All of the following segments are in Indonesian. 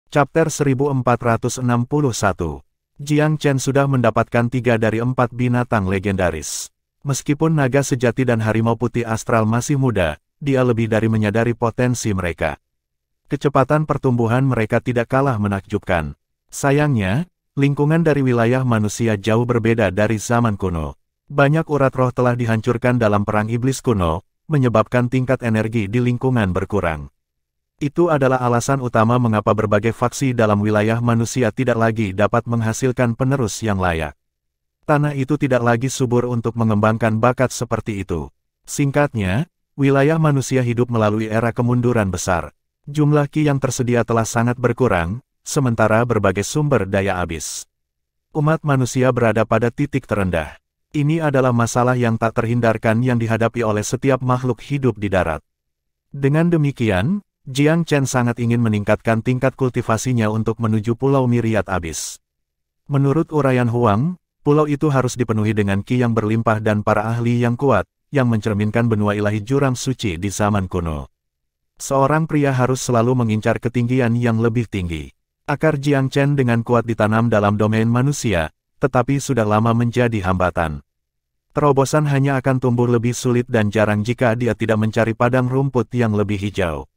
Chapter 1461. Jiang Chen sudah mendapatkan 3 dari 4 binatang legendaris. Meskipun naga sejati dan harimau putih astral masih muda, dia lebih dari menyadari potensi mereka. Kecepatan pertumbuhan mereka tidak kalah menakjubkan. Sayangnya, lingkungan dari wilayah manusia jauh berbeda dari zaman kuno. Banyak urat roh telah dihancurkan dalam perang iblis kuno, menyebabkan tingkat energi di lingkungan berkurang. Itu adalah alasan utama mengapa berbagai faksi dalam wilayah manusia tidak lagi dapat menghasilkan penerus yang layak. Tanah itu tidak lagi subur untuk mengembangkan bakat seperti itu. Singkatnya, wilayah manusia hidup melalui era kemunduran besar. Jumlah ki yang tersedia telah sangat berkurang, sementara berbagai sumber daya habis. Umat manusia berada pada titik terendah. Ini adalah masalah yang tak terhindarkan yang dihadapi oleh setiap makhluk hidup di darat. Dengan demikian, Jiang Chen sangat ingin meningkatkan tingkat kultivasinya untuk menuju Pulau Myriad Abyss. Menurut uraian Huang, pulau itu harus dipenuhi dengan ki yang berlimpah dan para ahli yang kuat, yang mencerminkan benua ilahi jurang suci di zaman kuno. Seorang pria harus selalu mengincar ketinggian yang lebih tinggi. Akar Jiang Chen dengan kuat ditanam dalam domain manusia, tetapi sudah lama menjadi hambatan. Terobosan hanya akan tumbuh lebih sulit dan jarang jika dia tidak mencari padang rumput yang lebih hijau.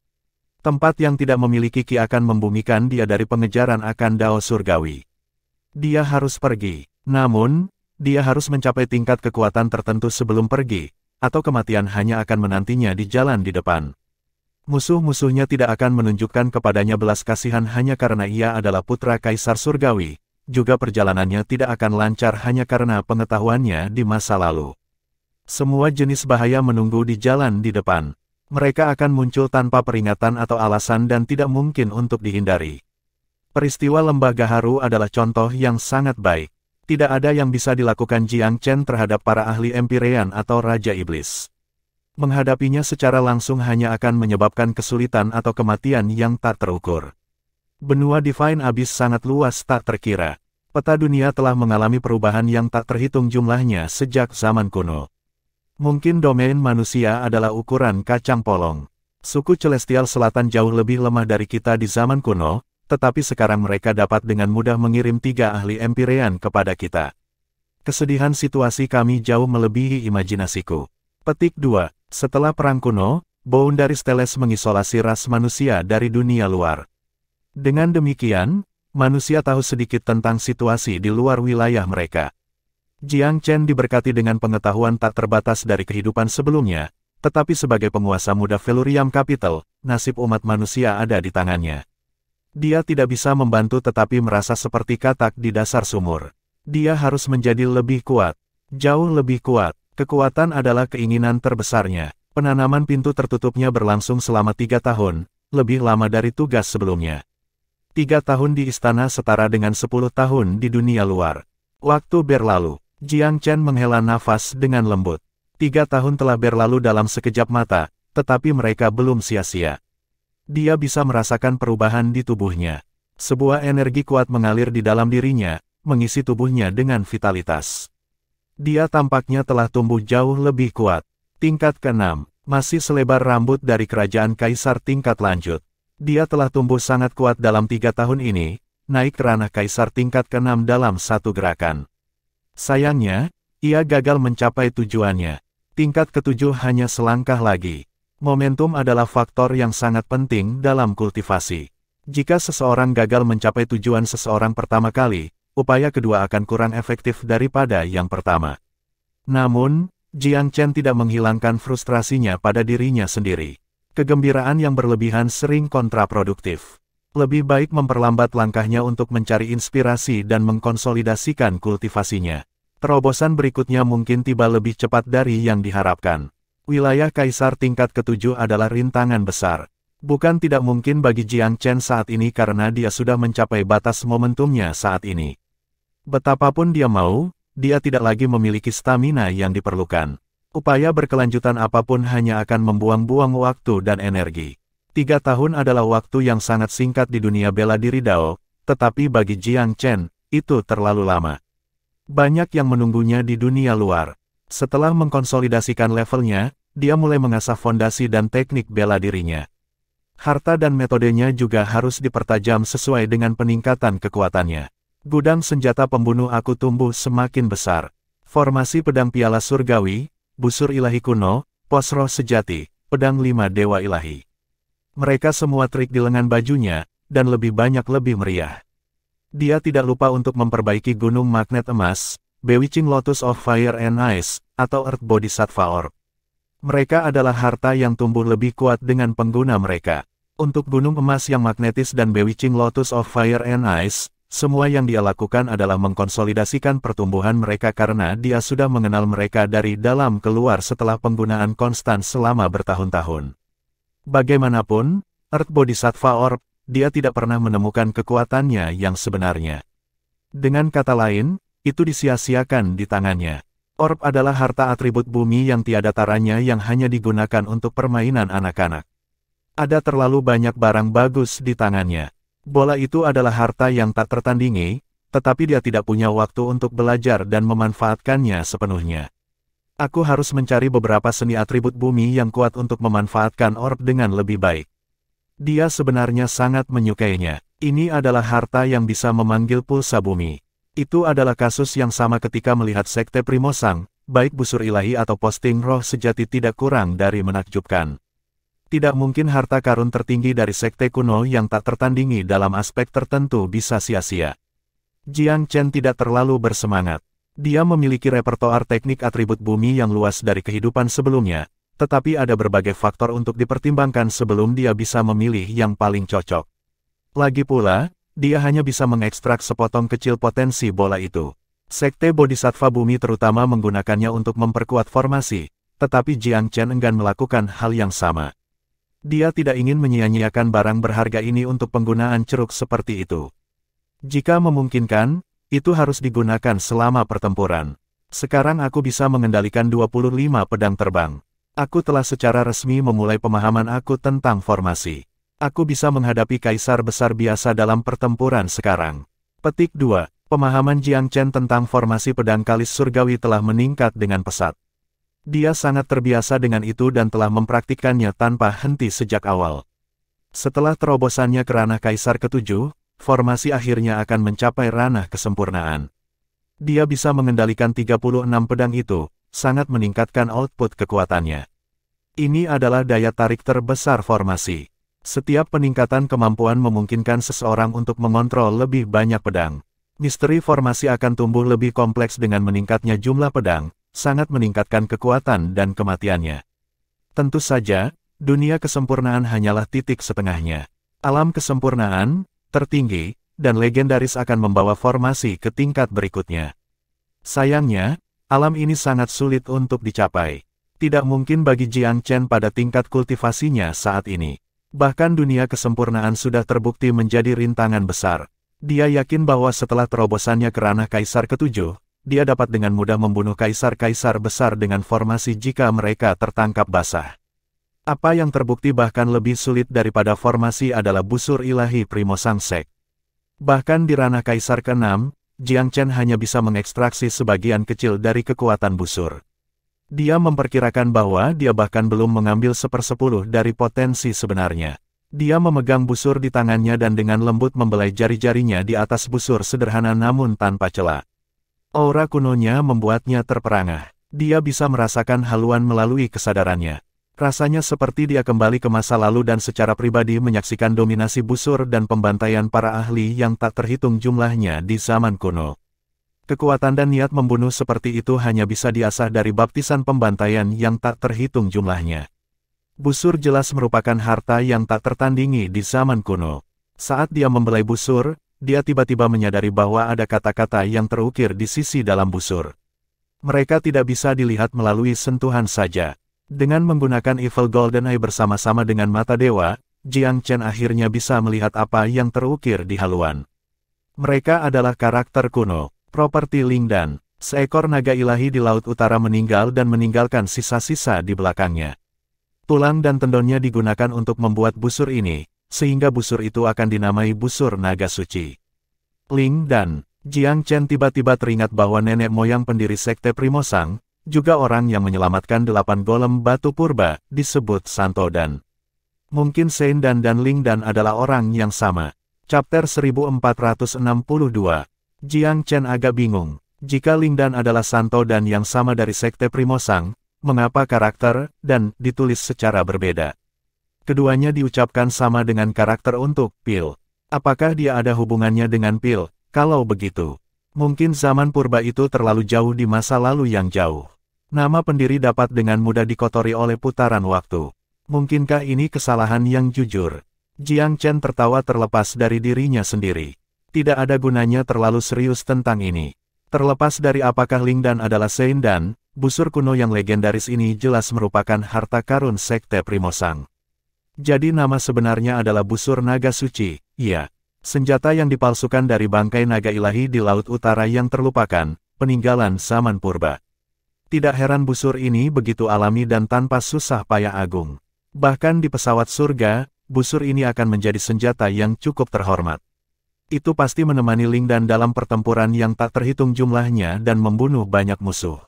Tempat yang tidak memiliki ki akan membumikan dia dari pengejaran akan dao surgawi. Dia harus pergi, namun, dia harus mencapai tingkat kekuatan tertentu sebelum pergi, atau kematian hanya akan menantinya di jalan di depan. Musuh-musuhnya tidak akan menunjukkan kepadanya belas kasihan hanya karena ia adalah putra kaisar surgawi, juga perjalanannya tidak akan lancar hanya karena pengetahuannya di masa lalu. Semua jenis bahaya menunggu di jalan di depan. Mereka akan muncul tanpa peringatan atau alasan dan tidak mungkin untuk dihindari. Peristiwa Lembah Gaharu adalah contoh yang sangat baik. Tidak ada yang bisa dilakukan Jiang Chen terhadap para ahli Empyrean atau Raja Iblis. Menghadapinya secara langsung hanya akan menyebabkan kesulitan atau kematian yang tak terukur. Benua Divine Abyss sangat luas tak terkira. Peta dunia telah mengalami perubahan yang tak terhitung jumlahnya sejak zaman kuno. Mungkin domain manusia adalah ukuran kacang polong. Suku Celestial Selatan jauh lebih lemah dari kita di zaman kuno, tetapi sekarang mereka dapat dengan mudah mengirim 3 ahli Empyrean kepada kita. Kesedihan situasi kami jauh melebihi imajinasiku. Petik 2. Setelah Perang Kuno, Boundaris Teles mengisolasi ras manusia dari dunia luar. Dengan demikian, manusia tahu sedikit tentang situasi di luar wilayah mereka. Jiang Chen diberkati dengan pengetahuan tak terbatas dari kehidupan sebelumnya, tetapi sebagai penguasa muda Velurium Capital, nasib umat manusia ada di tangannya. Dia tidak bisa membantu tetapi merasa seperti katak di dasar sumur. Dia harus menjadi lebih kuat, jauh lebih kuat. Kekuatan adalah keinginan terbesarnya. Penanaman pintu tertutupnya berlangsung selama 3 tahun, lebih lama dari tugas sebelumnya. 3 tahun di istana setara dengan 10 tahun di dunia luar. Waktu berlalu. Jiang Chen menghela nafas dengan lembut. 3 tahun telah berlalu dalam sekejap mata, tetapi mereka belum sia-sia. Dia bisa merasakan perubahan di tubuhnya. Sebuah energi kuat mengalir di dalam dirinya, mengisi tubuhnya dengan vitalitas. Dia tampaknya telah tumbuh jauh lebih kuat. Tingkat ke-6, masih selebar rambut dari kerajaan kaisar tingkat lanjut. Dia telah tumbuh sangat kuat dalam 3 tahun ini, naik ke ranah kaisar tingkat ke-6 dalam satu gerakan. Sayangnya, ia gagal mencapai tujuannya. Tingkat ke-7 hanya selangkah lagi. Momentum adalah faktor yang sangat penting dalam kultivasi. Jika seseorang gagal mencapai tujuan seseorang pertama kali, upaya kedua akan kurang efektif daripada yang pertama. Namun, Jiang Chen tidak menghilangkan frustrasinya pada dirinya sendiri. Kegembiraan yang berlebihan sering kontraproduktif. Lebih baik memperlambat langkahnya untuk mencari inspirasi dan mengkonsolidasikan kultivasinya. Terobosan berikutnya mungkin tiba lebih cepat dari yang diharapkan. Wilayah kaisar tingkat ke-7 adalah rintangan besar. Bukan tidak mungkin bagi Jiang Chen saat ini karena dia sudah mencapai batas momentumnya saat ini. Betapapun dia mau, dia tidak lagi memiliki stamina yang diperlukan. Upaya berkelanjutan apapun hanya akan membuang-buang waktu dan energi. 3 tahun adalah waktu yang sangat singkat di dunia bela diri Dao, tetapi bagi Jiang Chen, itu terlalu lama. Banyak yang menunggunya di dunia luar. Setelah mengkonsolidasikan levelnya, dia mulai mengasah fondasi dan teknik bela dirinya. Harta dan metodenya juga harus dipertajam sesuai dengan peningkatan kekuatannya. Gudang senjata pembunuh aku tumbuh semakin besar. Formasi pedang piala surgawi, busur ilahi kuno, pos roh sejati, pedang 5 dewa ilahi. Mereka semua trik di lengan bajunya, dan lebih banyak lebih meriah. Dia tidak lupa untuk memperbaiki gunung magnet emas, Bewitching Lotus of Fire and Ice, atau Earth Bodhisattva Orb. Mereka adalah harta yang tumbuh lebih kuat dengan pengguna mereka. Untuk gunung emas yang magnetis dan Bewitching Lotus of Fire and Ice, semua yang dia lakukan adalah mengkonsolidasikan pertumbuhan mereka karena dia sudah mengenal mereka dari dalam keluar setelah penggunaan konstan selama bertahun-tahun. Bagaimanapun, Earth Bodhisattva Orb, dia tidak pernah menemukan kekuatannya yang sebenarnya. Dengan kata lain, itu disia-siakan di tangannya. Orb adalah harta atribut bumi yang tiada taranya yang hanya digunakan untuk permainan anak-anak. Ada terlalu banyak barang bagus di tangannya. Bola itu adalah harta yang tak tertandingi, tetapi dia tidak punya waktu untuk belajar dan memanfaatkannya sepenuhnya. Aku harus mencari beberapa seni atribut bumi yang kuat untuk memanfaatkan orb dengan lebih baik. Dia sebenarnya sangat menyukainya. Ini adalah harta yang bisa memanggil pulsa bumi. Itu adalah kasus yang sama ketika melihat Sekte Primosang, baik busur ilahi atau posting roh sejati tidak kurang dari menakjubkan. Tidak mungkin harta karun tertinggi dari sekte kuno yang tak tertandingi dalam aspek tertentu bisa sia-sia. Jiang Chen tidak terlalu bersemangat. Dia memiliki repertoar teknik atribut bumi yang luas dari kehidupan sebelumnya, tetapi ada berbagai faktor untuk dipertimbangkan sebelum dia bisa memilih yang paling cocok. Lagi pula, dia hanya bisa mengekstrak sepotong kecil potensi bola itu. Sekte Bodhisattva Bumi terutama menggunakannya untuk memperkuat formasi, tetapi Jiang Chen enggan melakukan hal yang sama. Dia tidak ingin menyia-nyiakan barang berharga ini untuk penggunaan ceruk seperti itu. Jika memungkinkan, itu harus digunakan selama pertempuran. Sekarang aku bisa mengendalikan 25 pedang terbang. Aku telah secara resmi memulai pemahaman aku tentang formasi. Aku bisa menghadapi kaisar besar biasa dalam pertempuran sekarang. Petik 2. Pemahaman Jiang Chen tentang formasi pedang kalis surgawi telah meningkat dengan pesat. Dia sangat terbiasa dengan itu dan telah mempraktikkannya tanpa henti sejak awal. Setelah terobosannya ke ranah kaisar ke-7, formasi akhirnya akan mencapai ranah kesempurnaan. Dia bisa mengendalikan 36 pedang itu, sangat meningkatkan output kekuatannya. Ini adalah daya tarik terbesar formasi. Setiap peningkatan kemampuan memungkinkan seseorang untuk mengontrol lebih banyak pedang. Misteri formasi akan tumbuh lebih kompleks dengan meningkatnya jumlah pedang, sangat meningkatkan kekuatan dan kematiannya. Tentu saja, dunia kesempurnaan hanyalah titik setengahnya. Alam kesempurnaan, tertinggi, dan legendaris akan membawa formasi ke tingkat berikutnya. Sayangnya, alam ini sangat sulit untuk dicapai. Tidak mungkin bagi Jiang Chen pada tingkat kultivasinya saat ini. Bahkan dunia kesempurnaan sudah terbukti menjadi rintangan besar. Dia yakin bahwa setelah terobosannya ke ranah kaisar ke-7, dia dapat dengan mudah membunuh kaisar-kaisar besar dengan formasi jika mereka tertangkap basah. Apa yang terbukti bahkan lebih sulit daripada formasi adalah busur ilahi Primosang Sek. Bahkan di ranah kaisar ke-6, Jiang Chen hanya bisa mengekstraksi sebagian kecil dari kekuatan busur. Dia memperkirakan bahwa dia bahkan belum mengambil 1/10 dari potensi sebenarnya. Dia memegang busur di tangannya dan dengan lembut membelai jari-jarinya di atas busur sederhana namun tanpa celah. Aura kunonya membuatnya terperangah. Dia bisa merasakan haluan melalui kesadarannya. Rasanya seperti dia kembali ke masa lalu dan secara pribadi menyaksikan dominasi busur dan pembantaian para ahli yang tak terhitung jumlahnya di zaman kuno. Kekuatan dan niat membunuh seperti itu hanya bisa diasah dari baptisan pembantaian yang tak terhitung jumlahnya. Busur jelas merupakan harta yang tak tertandingi di zaman kuno. Saat dia membelai busur, dia tiba-tiba menyadari bahwa ada kata-kata yang terukir di sisi dalam busur. Mereka tidak bisa dilihat melalui sentuhan saja. Dengan menggunakan Evil Golden Eye bersama-sama dengan mata dewa, Jiang Chen akhirnya bisa melihat apa yang terukir di haluan. Mereka adalah karakter kuno. Properti Lingdan, seekor naga ilahi di Laut Utara meninggal dan meninggalkan sisa-sisa di belakangnya. Tulang dan tendonnya digunakan untuk membuat busur ini, sehingga busur itu akan dinamai busur naga suci. Lingdan, Jiang Chen tiba-tiba teringat bahwa nenek moyang pendiri Sekte Primosang, juga orang yang menyelamatkan 8 golem batu purba, disebut Santodan. Mungkin Sein dan Ling Dan adalah orang yang sama. Chapter 1462. Jiang Chen agak bingung. Jika Ling Dan adalah Santo dan yang sama dari Sekte Primosang, mengapa karakter dan ditulis secara berbeda? Keduanya diucapkan sama dengan karakter untuk Pil. Apakah dia ada hubungannya dengan Pil? Kalau begitu, mungkin zaman purba itu terlalu jauh di masa lalu yang jauh. Nama pendiri dapat dengan mudah dikotori oleh putaran waktu. Mungkinkah ini kesalahan yang jujur? Jiang Chen tertawa terlepas dari dirinya sendiri. Tidak ada gunanya terlalu serius tentang ini. Terlepas dari apakah Ling Dan adalah Sein Dan, busur kuno yang legendaris ini jelas merupakan harta karun Sekte Primosang. Jadi nama sebenarnya adalah busur naga suci, iya. Senjata yang dipalsukan dari bangkai naga ilahi di Laut Utara yang terlupakan, peninggalan zaman purba. Tidak heran busur ini begitu alami dan tanpa susah payah agung. Bahkan di pesawat surga, busur ini akan menjadi senjata yang cukup terhormat. Itu pasti menemani Ling Dan dalam pertempuran yang tak terhitung jumlahnya dan membunuh banyak musuh.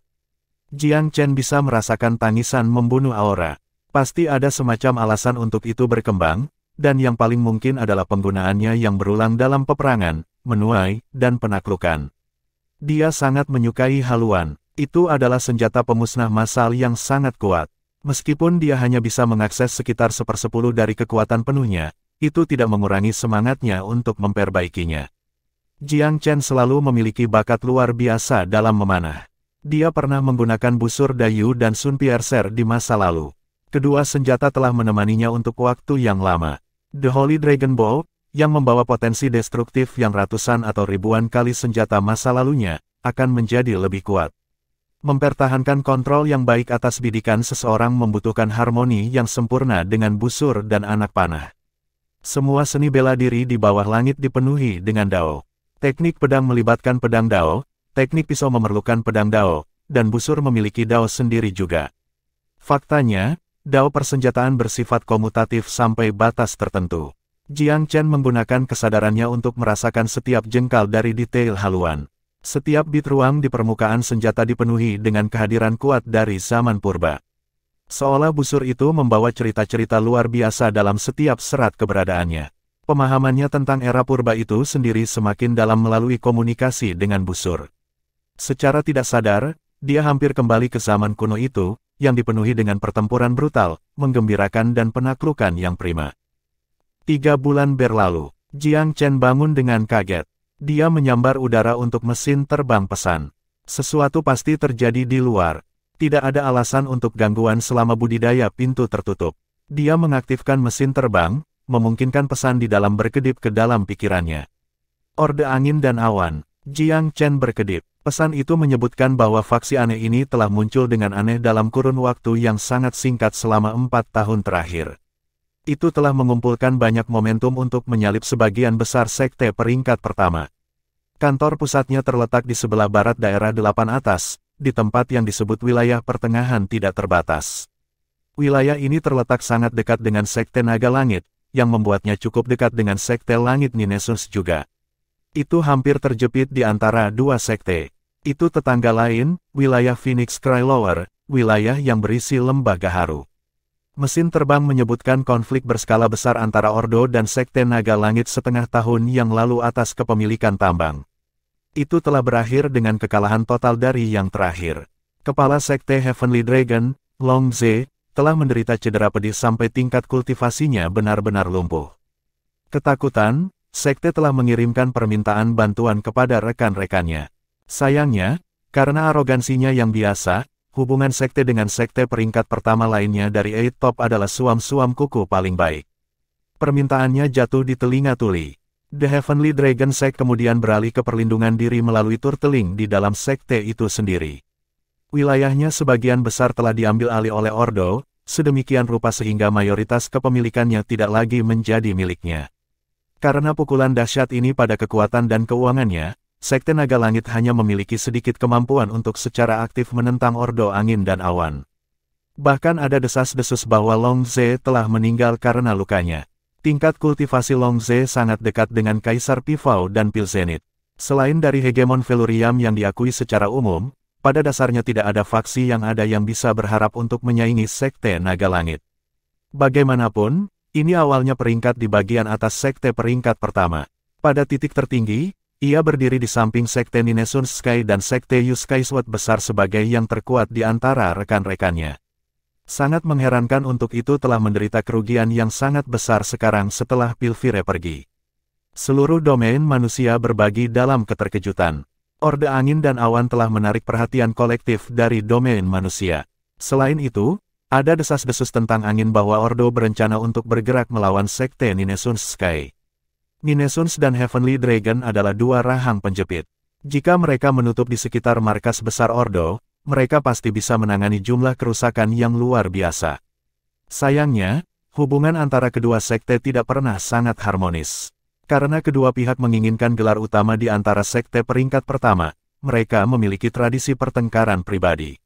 Jiang Chen bisa merasakan tangisan membunuh aura. Pasti ada semacam alasan untuk itu berkembang, dan yang paling mungkin adalah penggunaannya yang berulang dalam peperangan, menuai, dan penaklukan. Dia sangat menyukai haluan. Itu adalah senjata pemusnah massal yang sangat kuat. Meskipun dia hanya bisa mengakses sekitar 1/10 dari kekuatan penuhnya, itu tidak mengurangi semangatnya untuk memperbaikinya. Jiang Chen selalu memiliki bakat luar biasa dalam memanah. Dia pernah menggunakan busur Dayu dan Sun Piercer di masa lalu. Kedua senjata telah menemaninya untuk waktu yang lama. The Holy Dragon Bow, yang membawa potensi destruktif yang ratusan atau ribuan kali senjata masa lalunya, akan menjadi lebih kuat. Mempertahankan kontrol yang baik atas bidikan seseorang membutuhkan harmoni yang sempurna dengan busur dan anak panah. Semua seni bela diri di bawah langit dipenuhi dengan Dao. Teknik pedang melibatkan pedang Dao, teknik pisau memerlukan pedang Dao, dan busur memiliki Dao sendiri juga. Faktanya, Dao persenjataan bersifat komutatif sampai batas tertentu. Jiang Chen menggunakan kesadarannya untuk merasakan setiap jengkal dari detail haluan. Setiap bit ruang di permukaan senjata dipenuhi dengan kehadiran kuat dari zaman purba. Seolah busur itu membawa cerita-cerita luar biasa dalam setiap serat keberadaannya. Pemahamannya tentang era purba itu sendiri semakin dalam melalui komunikasi dengan busur. Secara tidak sadar, dia hampir kembali ke zaman kuno itu, yang dipenuhi dengan pertempuran brutal, menggembirakan dan penaklukan yang prima. 3 bulan berlalu, Jiang Chen bangun dengan kaget. Dia menyambar udara untuk mesin terbang pesan. Sesuatu pasti terjadi di luar. Tidak ada alasan untuk gangguan selama budidaya pintu tertutup. Dia mengaktifkan mesin terbang, memungkinkan pesan di dalam berkedip ke dalam pikirannya. Orde angin dan awan. Jiang Chen berkedip. Pesan itu menyebutkan bahwa faksi aneh ini telah muncul dengan aneh dalam kurun waktu yang sangat singkat selama 4 tahun terakhir. Itu telah mengumpulkan banyak momentum untuk menyalip sebagian besar sekte peringkat pertama. Kantor pusatnya terletak di sebelah barat daerah 8 atas, di tempat yang disebut wilayah pertengahan tidak terbatas. Wilayah ini terletak sangat dekat dengan sekte naga langit, yang membuatnya cukup dekat dengan sekte langit Ninesus juga. Itu hampir terjepit di antara dua sekte. Itu tetangga lain, wilayah Phoenix Cry Lower, wilayah yang berisi lembah gaharu. Mesin terbang menyebutkan konflik berskala besar antara Ordo dan Sekte Naga Langit setengah tahun yang lalu atas kepemilikan tambang. Itu telah berakhir dengan kekalahan total dari yang terakhir. Kepala Sekte Heavenly Dragon, Long Ze, telah menderita cedera pedih sampai tingkat kultivasinya benar-benar lumpuh. Ketakutan, Sekte telah mengirimkan permintaan bantuan kepada rekan-rekannya. Sayangnya, karena arogansinya yang biasa, hubungan sekte dengan sekte peringkat pertama lainnya dari Eight Top adalah suam-suam kuku paling baik. Permintaannya jatuh di telinga tuli. The Heavenly Dragon Sect kemudian beralih ke perlindungan diri melalui turteling di dalam sekte itu sendiri. Wilayahnya sebagian besar telah diambil alih oleh Ordo, sedemikian rupa sehingga mayoritas kepemilikannya tidak lagi menjadi miliknya. Karena pukulan dahsyat ini pada kekuatan dan keuangannya, Sekte Naga Langit hanya memiliki sedikit kemampuan untuk secara aktif menentang Ordo Angin dan Awan. Bahkan ada desas-desus bahwa Long Ze telah meninggal karena lukanya. Tingkat kultivasi Long Ze sangat dekat dengan Kaisar Pifao dan Pilzenit. Selain dari hegemon Velurium yang diakui secara umum, pada dasarnya tidak ada faksi yang bisa berharap untuk menyaingi Sekte Naga Langit. Bagaimanapun, Ini awalnya peringkat di bagian atas sekte peringkat pertama. Pada titik tertinggi, ia berdiri di samping sekte Ninesun Sky dan sekte Yu Sky Sword besar sebagai yang terkuat di antara rekan-rekannya. Sangat mengherankan untuk itu telah menderita kerugian yang sangat besar sekarang setelah Pilvire pergi. Seluruh domain manusia berbagi dalam keterkejutan. Orde angin dan awan telah menarik perhatian kolektif dari domain manusia. Selain itu, ada desas-desus tentang angin bahwa Ordo berencana untuk bergerak melawan sekte Ninesun Sky. Ninesuns dan Heavenly Dragon adalah dua rahang penjepit. Jika mereka menutup di sekitar markas besar Ordo, mereka pasti bisa menangani jumlah kerusakan yang luar biasa. Sayangnya, hubungan antara kedua sekte tidak pernah sangat harmonis. Karena kedua pihak menginginkan gelar utama di antara sekte peringkat pertama, mereka memiliki tradisi pertengkaran pribadi.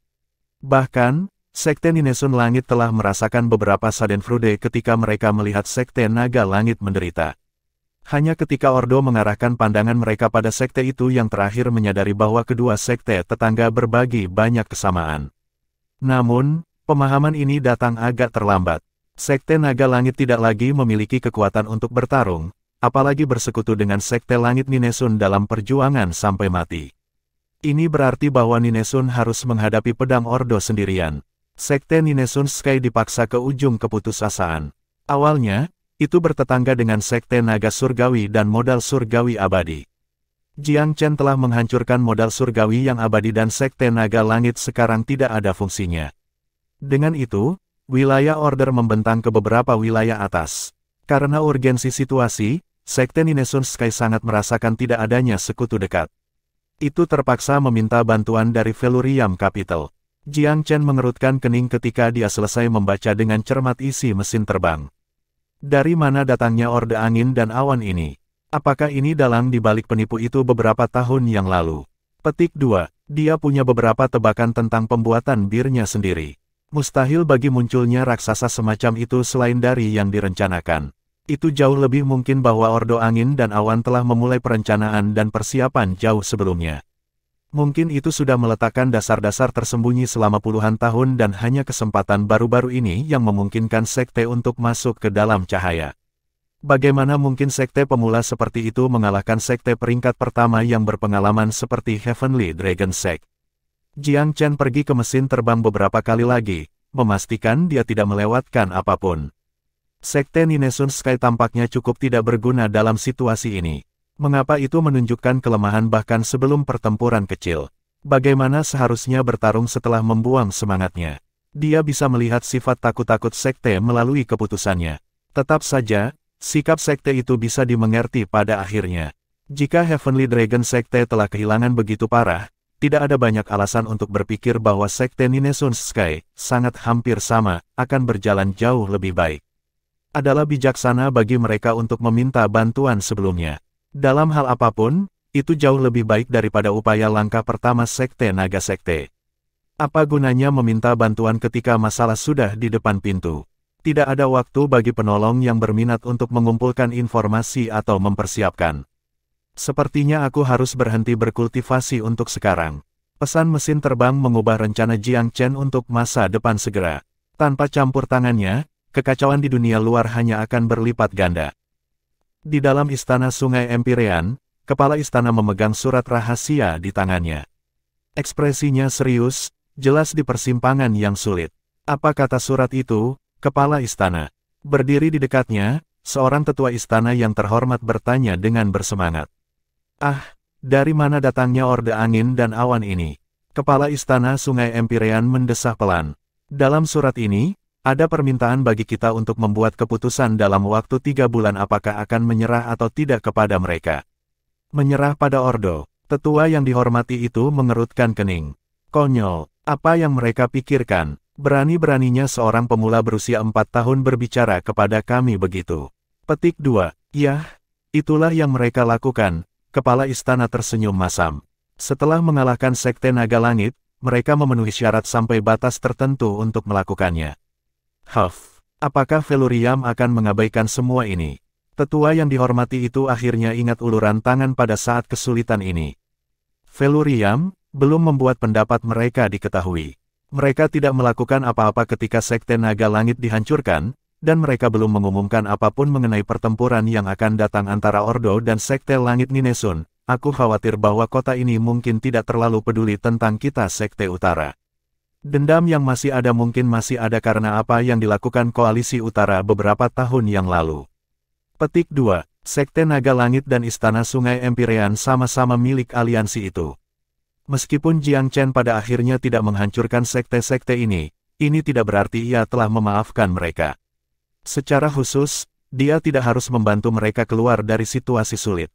Bahkan, sekte Ninesun Langit telah merasakan beberapa schadenfreude ketika mereka melihat sekte Naga Langit menderita. Hanya ketika Ordo mengarahkan pandangan mereka pada sekte itu yang terakhir menyadari bahwa kedua sekte tetangga berbagi banyak kesamaan. Namun, pemahaman ini datang agak terlambat. Sekte Naga Langit tidak lagi memiliki kekuatan untuk bertarung, apalagi bersekutu dengan sekte Langit Ninesun dalam perjuangan sampai mati. Ini berarti bahwa Ninesun harus menghadapi pedang Ordo sendirian. Sekte Ninesun Sky dipaksa ke ujung keputusasaan. Awalnya, itu bertetangga dengan sekte naga surgawi dan modal surgawi abadi. Jiang Chen telah menghancurkan modal surgawi yang abadi dan sekte naga langit sekarang tidak ada fungsinya. Dengan itu, wilayah order membentang ke beberapa wilayah atas. Karena urgensi situasi, sekte Ninesun Sky sangat merasakan tidak adanya sekutu dekat. Itu terpaksa meminta bantuan dari Velurium Capital. Jiang Chen mengerutkan kening ketika dia selesai membaca dengan cermat isi mesin terbang. Dari mana datangnya Orde Angin dan Awan ini? Apakah ini dalang di balik penipu itu beberapa tahun yang lalu? Petik 2. Dia punya beberapa tebakan tentang pembuatan birnya sendiri. Mustahil bagi munculnya raksasa semacam itu selain dari yang direncanakan. Itu jauh lebih mungkin bahwa Ordo Angin dan Awan telah memulai perencanaan dan persiapan jauh sebelumnya. Mungkin itu sudah meletakkan dasar-dasar tersembunyi selama puluhan tahun dan hanya kesempatan baru-baru ini yang memungkinkan sekte untuk masuk ke dalam cahaya. Bagaimana mungkin sekte pemula seperti itu mengalahkan sekte peringkat pertama yang berpengalaman seperti Heavenly Dragon Sect? Jiang Chen pergi ke mesin terbang beberapa kali lagi, memastikan dia tidak melewatkan apapun. Sekte Ninesun Sky tampaknya cukup tidak berguna dalam situasi ini. Mengapa itu menunjukkan kelemahan bahkan sebelum pertempuran kecil? Bagaimana seharusnya bertarung setelah membuang semangatnya? Dia bisa melihat sifat takut-takut sekte melalui keputusannya. Tetap saja, sikap sekte itu bisa dimengerti pada akhirnya. Jika Heavenly Dragon Sekte telah kehilangan begitu parah, tidak ada banyak alasan untuk berpikir bahwa sekte Ninesun Sky, sangat hampir sama, akan berjalan jauh lebih baik. Adalah bijaksana bagi mereka untuk meminta bantuan sebelumnya. Dalam hal apapun, itu jauh lebih baik daripada upaya langkah pertama sekte naga sekte. Apa gunanya meminta bantuan ketika masalah sudah di depan pintu? Tidak ada waktu bagi penolong yang berminat untuk mengumpulkan informasi atau mempersiapkan. Sepertinya aku harus berhenti berkultivasi untuk sekarang. Pesan mesin terbang mengubah rencana Jiang Chen untuk masa depan segera. Tanpa campur tangannya, kekacauan di dunia luar hanya akan berlipat ganda. Di dalam istana Sungai Empyrean, kepala istana memegang surat rahasia di tangannya. Ekspresinya serius, jelas di persimpangan yang sulit. Apa kata surat itu, kepala istana? Berdiri di dekatnya, seorang tetua istana yang terhormat bertanya dengan bersemangat. Ah, dari mana datangnya Orde Angin dan Awan ini? Kepala istana Sungai Empyrean mendesah pelan. Dalam surat ini, ada permintaan bagi kita untuk membuat keputusan dalam waktu 3 bulan apakah akan menyerah atau tidak kepada mereka. Menyerah pada Ordo. Tetua yang dihormati itu mengerutkan kening. Konyol, apa yang mereka pikirkan? Berani-beraninya seorang pemula berusia 4 tahun berbicara kepada kami begitu. Petik 2. Yah, itulah yang mereka lakukan. Kepala istana tersenyum masam. Setelah mengalahkan sekte naga langit, mereka memenuhi syarat sampai batas tertentu untuk melakukannya. Apakah Velurium akan mengabaikan semua ini? Tetua yang dihormati itu akhirnya ingat uluran tangan pada saat kesulitan ini. Velurium belum membuat pendapat mereka diketahui. Mereka tidak melakukan apa-apa ketika sekte naga langit dihancurkan, dan mereka belum mengumumkan apapun mengenai pertempuran yang akan datang antara Ordo dan Sekte Langit Ninesun. Aku khawatir bahwa kota ini mungkin tidak terlalu peduli tentang kita Sekte Utara. Dendam yang masih ada mungkin masih ada karena apa yang dilakukan Koalisi Utara beberapa tahun yang lalu. Petik 2. Sekte Naga Langit dan Istana Sungai Empyrean sama-sama milik aliansi itu. Meskipun Jiang Chen pada akhirnya tidak menghancurkan sekte-sekte ini tidak berarti ia telah memaafkan mereka. Secara khusus, dia tidak harus membantu mereka keluar dari situasi sulit.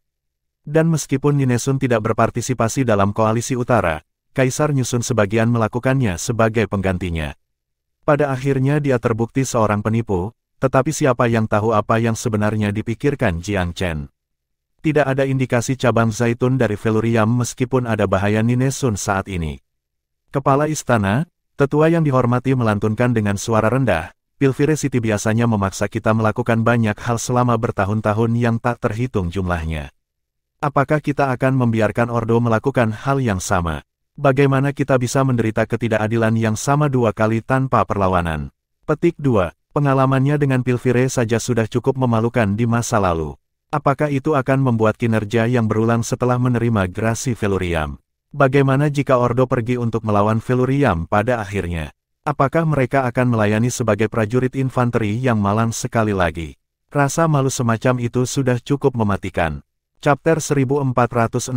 Dan meskipun Ninesun tidak berpartisipasi dalam Koalisi Utara, Kaisar Nyusun sebagian melakukannya sebagai penggantinya. Pada akhirnya dia terbukti seorang penipu, tetapi siapa yang tahu apa yang sebenarnya dipikirkan Jiang Chen? Tidak ada indikasi cabang zaitun dari Feluriam meskipun ada bahaya Ninesun saat ini. Kepala istana, tetua yang dihormati melantunkan dengan suara rendah, Pilvire City biasanya memaksa kita melakukan banyak hal selama bertahun-tahun yang tak terhitung jumlahnya. Apakah kita akan membiarkan Ordo melakukan hal yang sama? Bagaimana kita bisa menderita ketidakadilan yang sama dua kali tanpa perlawanan? Petik 2. Pengalamannya dengan Pilvire saja sudah cukup memalukan di masa lalu. Apakah itu akan membuat kinerja yang berulang setelah menerima grasi Feluriam? Bagaimana jika Ordo pergi untuk melawan Feluriam pada akhirnya? Apakah mereka akan melayani sebagai prajurit infanteri yang malang sekali lagi? Rasa malu semacam itu sudah cukup mematikan. Chapter 1463.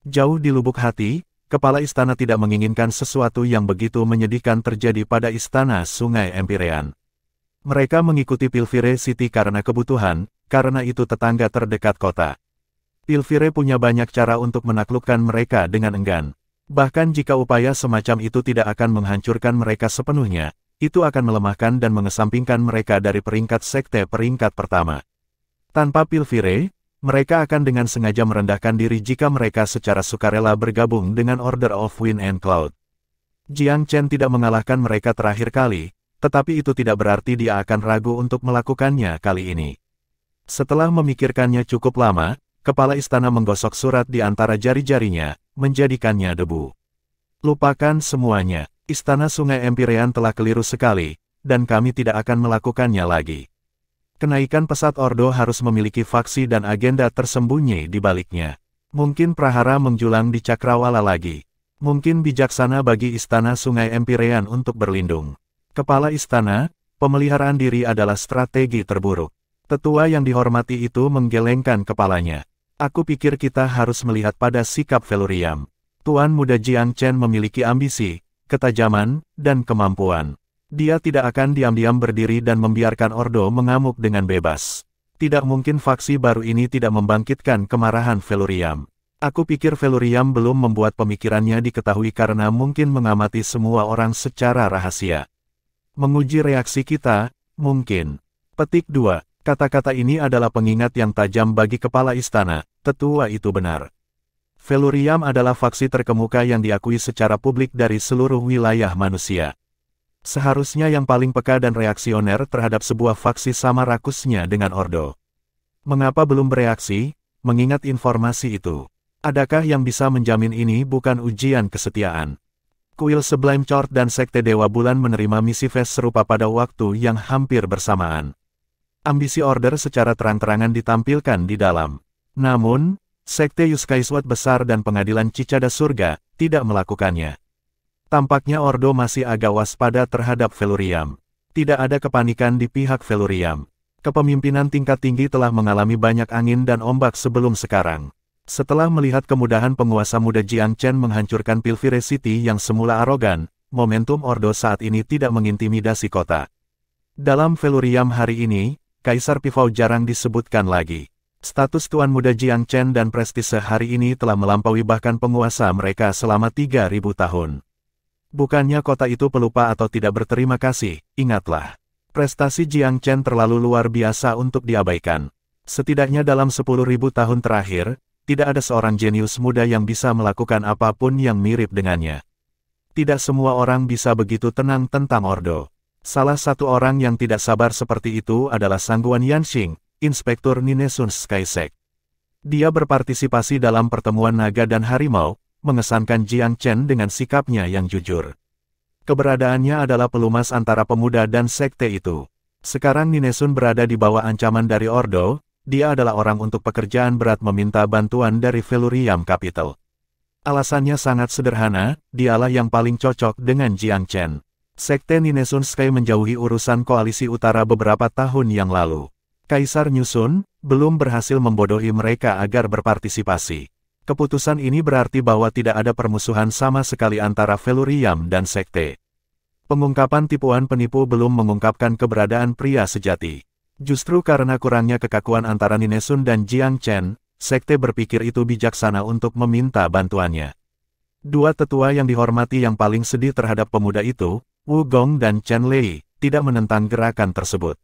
Jauh di lubuk hati, kepala istana tidak menginginkan sesuatu yang begitu menyedihkan terjadi pada istana Sungai Empyrean. Mereka mengikuti Pilvire City karena kebutuhan, karena itu tetangga terdekat kota. Pilvire punya banyak cara untuk menaklukkan mereka dengan enggan. Bahkan jika upaya semacam itu tidak akan menghancurkan mereka sepenuhnya, itu akan melemahkan dan mengesampingkan mereka dari peringkat sekte peringkat pertama. Tanpa Pilvire, mereka akan dengan sengaja merendahkan diri jika mereka secara sukarela bergabung dengan Order of Wind and Cloud. Jiang Chen tidak mengalahkan mereka terakhir kali, tetapi itu tidak berarti dia akan ragu untuk melakukannya kali ini. Setelah memikirkannya cukup lama, kepala istana menggosok surat di antara jari-jarinya, menjadikannya debu. Lupakan semuanya, istana Sungai Empyrean telah keliru sekali, dan kami tidak akan melakukannya lagi. Kenaikan pesat Ordo harus memiliki faksi dan agenda tersembunyi di baliknya. Mungkin prahara menjulang di Cakrawala lagi. Mungkin bijaksana bagi istana Sungai Empyrean untuk berlindung. Kepala istana, pemeliharaan diri adalah strategi terburuk. Tetua yang dihormati itu menggelengkan kepalanya. Aku pikir kita harus melihat pada sikap Feluriam. Tuan muda Jiang Chen memiliki ambisi, ketajaman, dan kemampuan. Dia tidak akan diam-diam berdiri dan membiarkan Ordo mengamuk dengan bebas. Tidak mungkin faksi baru ini tidak membangkitkan kemarahan Feluriam. Aku pikir Feluriam belum membuat pemikirannya diketahui karena mungkin mengamati semua orang secara rahasia. Menguji reaksi kita, mungkin. Petik 2. Kata-kata ini adalah pengingat yang tajam bagi kepala istana, tetua itu benar. Feluriam adalah faksi terkemuka yang diakui secara publik dari seluruh wilayah manusia. Seharusnya yang paling peka dan reaksioner terhadap sebuah faksi sama rakusnya dengan Ordo. Mengapa belum bereaksi, mengingat informasi itu? Adakah yang bisa menjamin ini bukan ujian kesetiaan? Kuil Sublime Court dan Sekte Dewa Bulan menerima misi fest serupa pada waktu yang hampir bersamaan. Ambisi Order secara terang-terangan ditampilkan di dalam. Namun, Sekte Yuskaiswat Besar dan Pengadilan Cicada Surga tidak melakukannya. Tampaknya Ordo masih agak waspada terhadap Feluriam. Tidak ada kepanikan di pihak Feluriam. Kepemimpinan tingkat tinggi telah mengalami banyak angin dan ombak sebelum sekarang. Setelah melihat kemudahan penguasa muda Jiang Chen menghancurkan Pilvire City yang semula arogan, momentum Ordo saat ini tidak mengintimidasi kota. Dalam Feluriam hari ini, Kaisar Pifau jarang disebutkan lagi. Status Tuan Muda Jiang Chen dan prestise hari ini telah melampaui bahkan penguasa mereka selama 3.000 tahun. Bukannya kota itu pelupa atau tidak berterima kasih, ingatlah. Prestasi Jiang Chen terlalu luar biasa untuk diabaikan. Setidaknya dalam 10.000 tahun terakhir, tidak ada seorang jenius muda yang bisa melakukan apapun yang mirip dengannya. Tidak semua orang bisa begitu tenang tentang Ordo. Salah satu orang yang tidak sabar seperti itu adalah Sangguan Yanxing, Inspektur Ninesun Skysec. Dia berpartisipasi dalam pertemuan naga dan harimau, mengesankan Jiang Chen dengan sikapnya yang jujur. Keberadaannya adalah pelumas antara pemuda dan sekte itu. Sekarang Ninesun berada di bawah ancaman dari Ordo, dia adalah orang untuk pekerjaan berat meminta bantuan dari Felurium Capital. Alasannya sangat sederhana, dialah yang paling cocok dengan Jiang Chen. Sekte Ninesun Sky menjauhi urusan koalisi utara beberapa tahun yang lalu. Kaisar Nyusun belum berhasil membodohi mereka agar berpartisipasi. Keputusan ini berarti bahwa tidak ada permusuhan sama sekali antara Felurium dan sekte. Pengungkapan tipuan penipu belum mengungkapkan keberadaan pria sejati. Justru karena kurangnya kekakuan antara Ninesun dan Jiang Chen, sekte berpikir itu bijaksana untuk meminta bantuannya. Dua tetua yang dihormati yang paling sedih terhadap pemuda itu, Wu Gong dan Chen Lei, tidak menentang gerakan tersebut.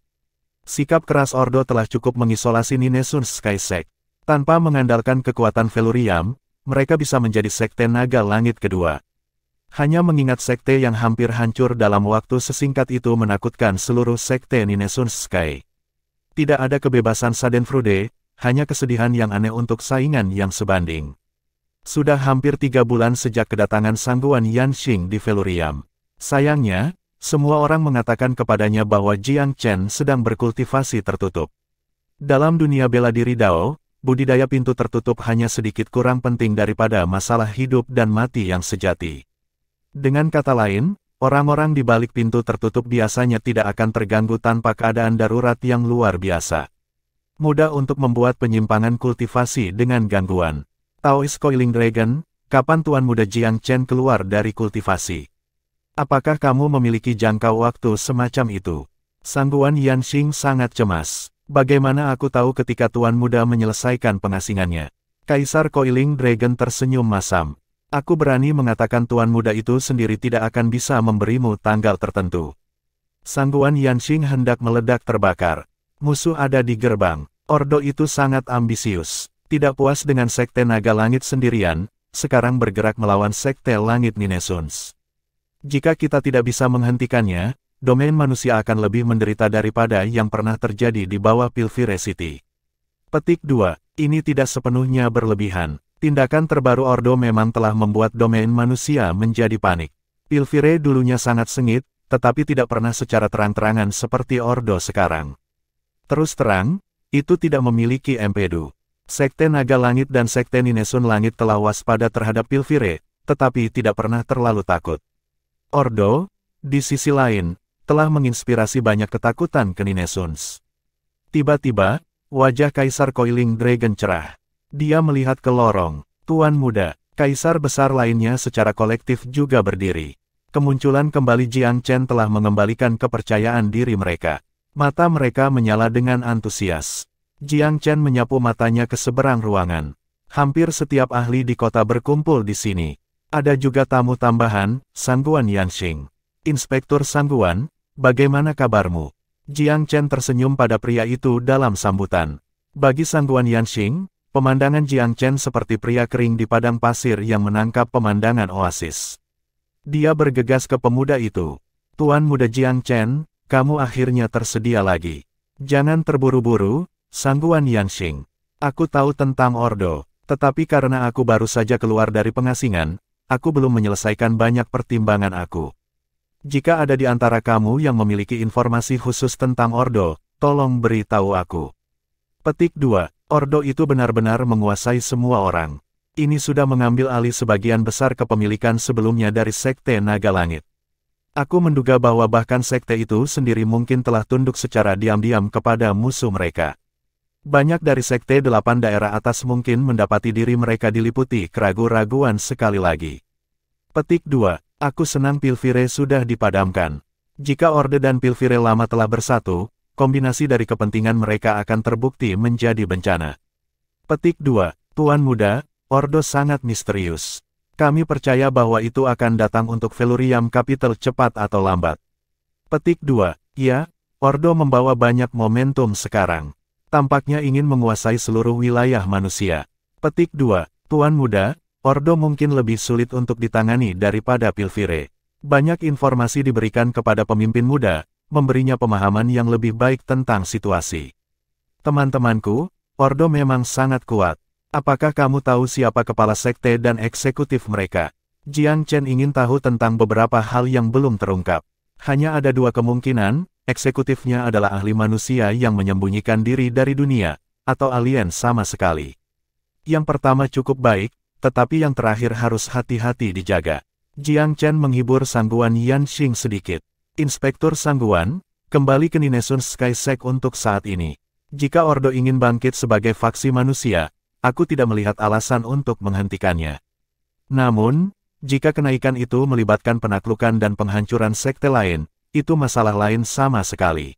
Sikap keras Ordo telah cukup mengisolasi Ninesun Sky Sect. Tanpa mengandalkan kekuatan Felurium, mereka bisa menjadi sekte naga langit kedua. Hanya mengingat sekte yang hampir hancur dalam waktu sesingkat itu menakutkan seluruh sekte Ninesun Sky. Tidak ada kebebasan Schadenfreude, hanya kesedihan yang aneh untuk saingan yang sebanding. Sudah hampir 3 bulan sejak kedatangan Sangguan Yanxing di Felurium. Sayangnya, semua orang mengatakan kepadanya bahwa Jiang Chen sedang berkultivasi tertutup. Dalam dunia bela diri Dao, budidaya pintu tertutup hanya sedikit kurang penting daripada masalah hidup dan mati yang sejati. Dengan kata lain, orang-orang di balik pintu tertutup biasanya tidak akan terganggu tanpa keadaan darurat yang luar biasa. Mudah untuk membuat penyimpangan kultivasi dengan gangguan. Taoist Coiling Dragon, kapan Tuan Muda Jiang Chen keluar dari kultivasi? Apakah kamu memiliki jangka waktu semacam itu? Sangguan Yanxing sangat cemas. Bagaimana aku tahu ketika Tuan Muda menyelesaikan pengasingannya? Kaisar Coiling Dragon tersenyum masam. Aku berani mengatakan Tuan Muda itu sendiri tidak akan bisa memberimu tanggal tertentu. Sangguan Yanxing hendak meledak terbakar. Musuh ada di gerbang. Ordo itu sangat ambisius. Tidak puas dengan sekte naga langit sendirian, sekarang bergerak melawan sekte langit Ninesuns. Jika kita tidak bisa menghentikannya, domain manusia akan lebih menderita daripada yang pernah terjadi di bawah Pilvire City. Petik 2. Ini tidak sepenuhnya berlebihan. Tindakan terbaru Ordo memang telah membuat domain manusia menjadi panik. Pilvire dulunya sangat sengit, tetapi tidak pernah secara terang-terangan seperti Ordo sekarang. Terus terang, itu tidak memiliki empedu. Sekte Naga Langit dan Sekte Ninesun Langit telah waspada terhadap Pilvire, tetapi tidak pernah terlalu takut. Ordo, di sisi lain, telah menginspirasi banyak ketakutan ke Ninesuns. Tiba-tiba, wajah Kaisar Coiling Dragon cerah. Dia melihat ke lorong. Tuan Muda, kaisar besar lainnya secara kolektif juga berdiri. Kemunculan kembali Jiang Chen telah mengembalikan kepercayaan diri mereka. Mata mereka menyala dengan antusias. Jiang Chen menyapu matanya ke seberang ruangan. Hampir setiap ahli di kota berkumpul di sini. Ada juga tamu tambahan, Sangguan Yanxing. Inspektur Sangguan, bagaimana kabarmu? Jiang Chen tersenyum pada pria itu dalam sambutan. Bagi Sangguan Yanxing, pemandangan Jiang Chen seperti pria kering di padang pasir yang menangkap pemandangan oasis. Dia bergegas ke pemuda itu. Tuan Muda Jiang Chen, kamu akhirnya tersedia lagi. Jangan terburu-buru, Sangguan Yanxing. Aku tahu tentang Ordo, tetapi karena aku baru saja keluar dari pengasingan, aku belum menyelesaikan banyak pertimbangan aku. Jika ada di antara kamu yang memiliki informasi khusus tentang Ordo, tolong beritahu aku. Petik 2. Ordo itu benar-benar menguasai semua orang. Ini sudah mengambil alih sebagian besar kepemilikan sebelumnya dari Sekte Naga Langit. Aku menduga bahwa bahkan sekte itu sendiri mungkin telah tunduk secara diam-diam kepada musuh mereka. Banyak dari Sekte 8 daerah atas mungkin mendapati diri mereka diliputi keraguan-raguan sekali lagi. Petik 2. Aku senang Pilvire sudah dipadamkan. Jika Orde dan Pilvire lama telah bersatu, kombinasi dari kepentingan mereka akan terbukti menjadi bencana. Petik 2. Tuan Muda, Ordo sangat misterius. Kami percaya bahwa itu akan datang untuk Felurium Capital cepat atau lambat. Petik 2. Ya, Ordo membawa banyak momentum sekarang. Tampaknya ingin menguasai seluruh wilayah manusia. Petik 2. Tuan Muda, Ordo mungkin lebih sulit untuk ditangani daripada Pilvire. Banyak informasi diberikan kepada pemimpin muda, memberinya pemahaman yang lebih baik tentang situasi. Teman-temanku, Ordo memang sangat kuat. Apakah kamu tahu siapa kepala sekte dan eksekutif mereka? Jiang Chen ingin tahu tentang beberapa hal yang belum terungkap. Hanya ada 2 kemungkinan, eksekutifnya adalah ahli manusia yang menyembunyikan diri dari dunia, atau alien sama sekali. Yang pertama cukup baik, tetapi yang terakhir harus hati-hati dijaga. Jiang Chen menghibur Sangguan Yanxing sedikit. Inspektur Sangguan, kembali ke Ninesun Sky Sect untuk saat ini. Jika Ordo ingin bangkit sebagai faksi manusia, aku tidak melihat alasan untuk menghentikannya. Namun, jika kenaikan itu melibatkan penaklukan dan penghancuran sekte lain, itu masalah lain sama sekali.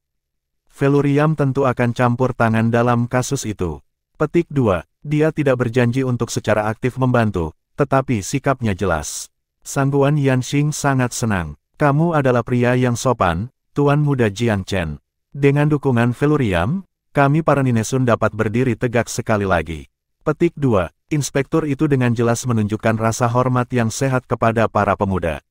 Feluriam tentu akan campur tangan dalam kasus itu. Petik 2. Dia tidak berjanji untuk secara aktif membantu, tetapi sikapnya jelas. Sangguan Yanxing sangat senang. Kamu adalah pria yang sopan, Tuan Muda Jiang Chen. Dengan dukungan Feluriam, kami para Ninesun dapat berdiri tegak sekali lagi. Petik 2. Inspektur itu dengan jelas menunjukkan rasa hormat yang sehat kepada para pemuda.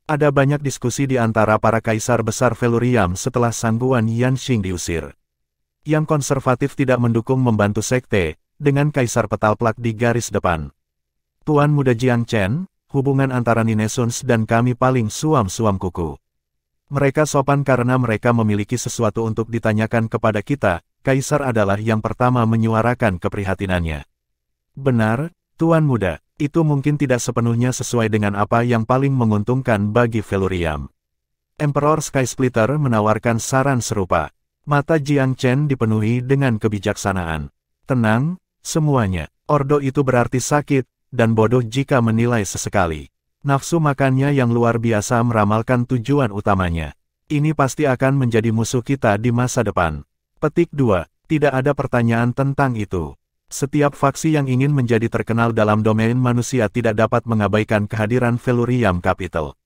Ada banyak diskusi di antara para kaisar besar Feluriam setelah Sangguan Yanxing diusir. Yang konservatif tidak mendukung membantu sekte, dengan kaisar petalplak di garis depan. Tuan Muda Jiang Chen, hubungan antara Ninesuns dan kami paling suam-suam kuku. Mereka sopan karena mereka memiliki sesuatu untuk ditanyakan kepada kita, kaisar adalah yang pertama menyuarakan keprihatinannya. Benar, Tuan Muda, itu mungkin tidak sepenuhnya sesuai dengan apa yang paling menguntungkan bagi Feluriam. Emperor Skysplitter menawarkan saran serupa. Mata Jiang Chen dipenuhi dengan kebijaksanaan. Tenang, semuanya, Ordo itu berarti sakit, dan bodoh jika menilai sesekali. Nafsu makannya yang luar biasa meramalkan tujuan utamanya. Ini pasti akan menjadi musuh kita di masa depan. Petik 2. Tidak ada pertanyaan tentang itu. Setiap faksi yang ingin menjadi terkenal dalam domain manusia tidak dapat mengabaikan kehadiran Feluriam Capital.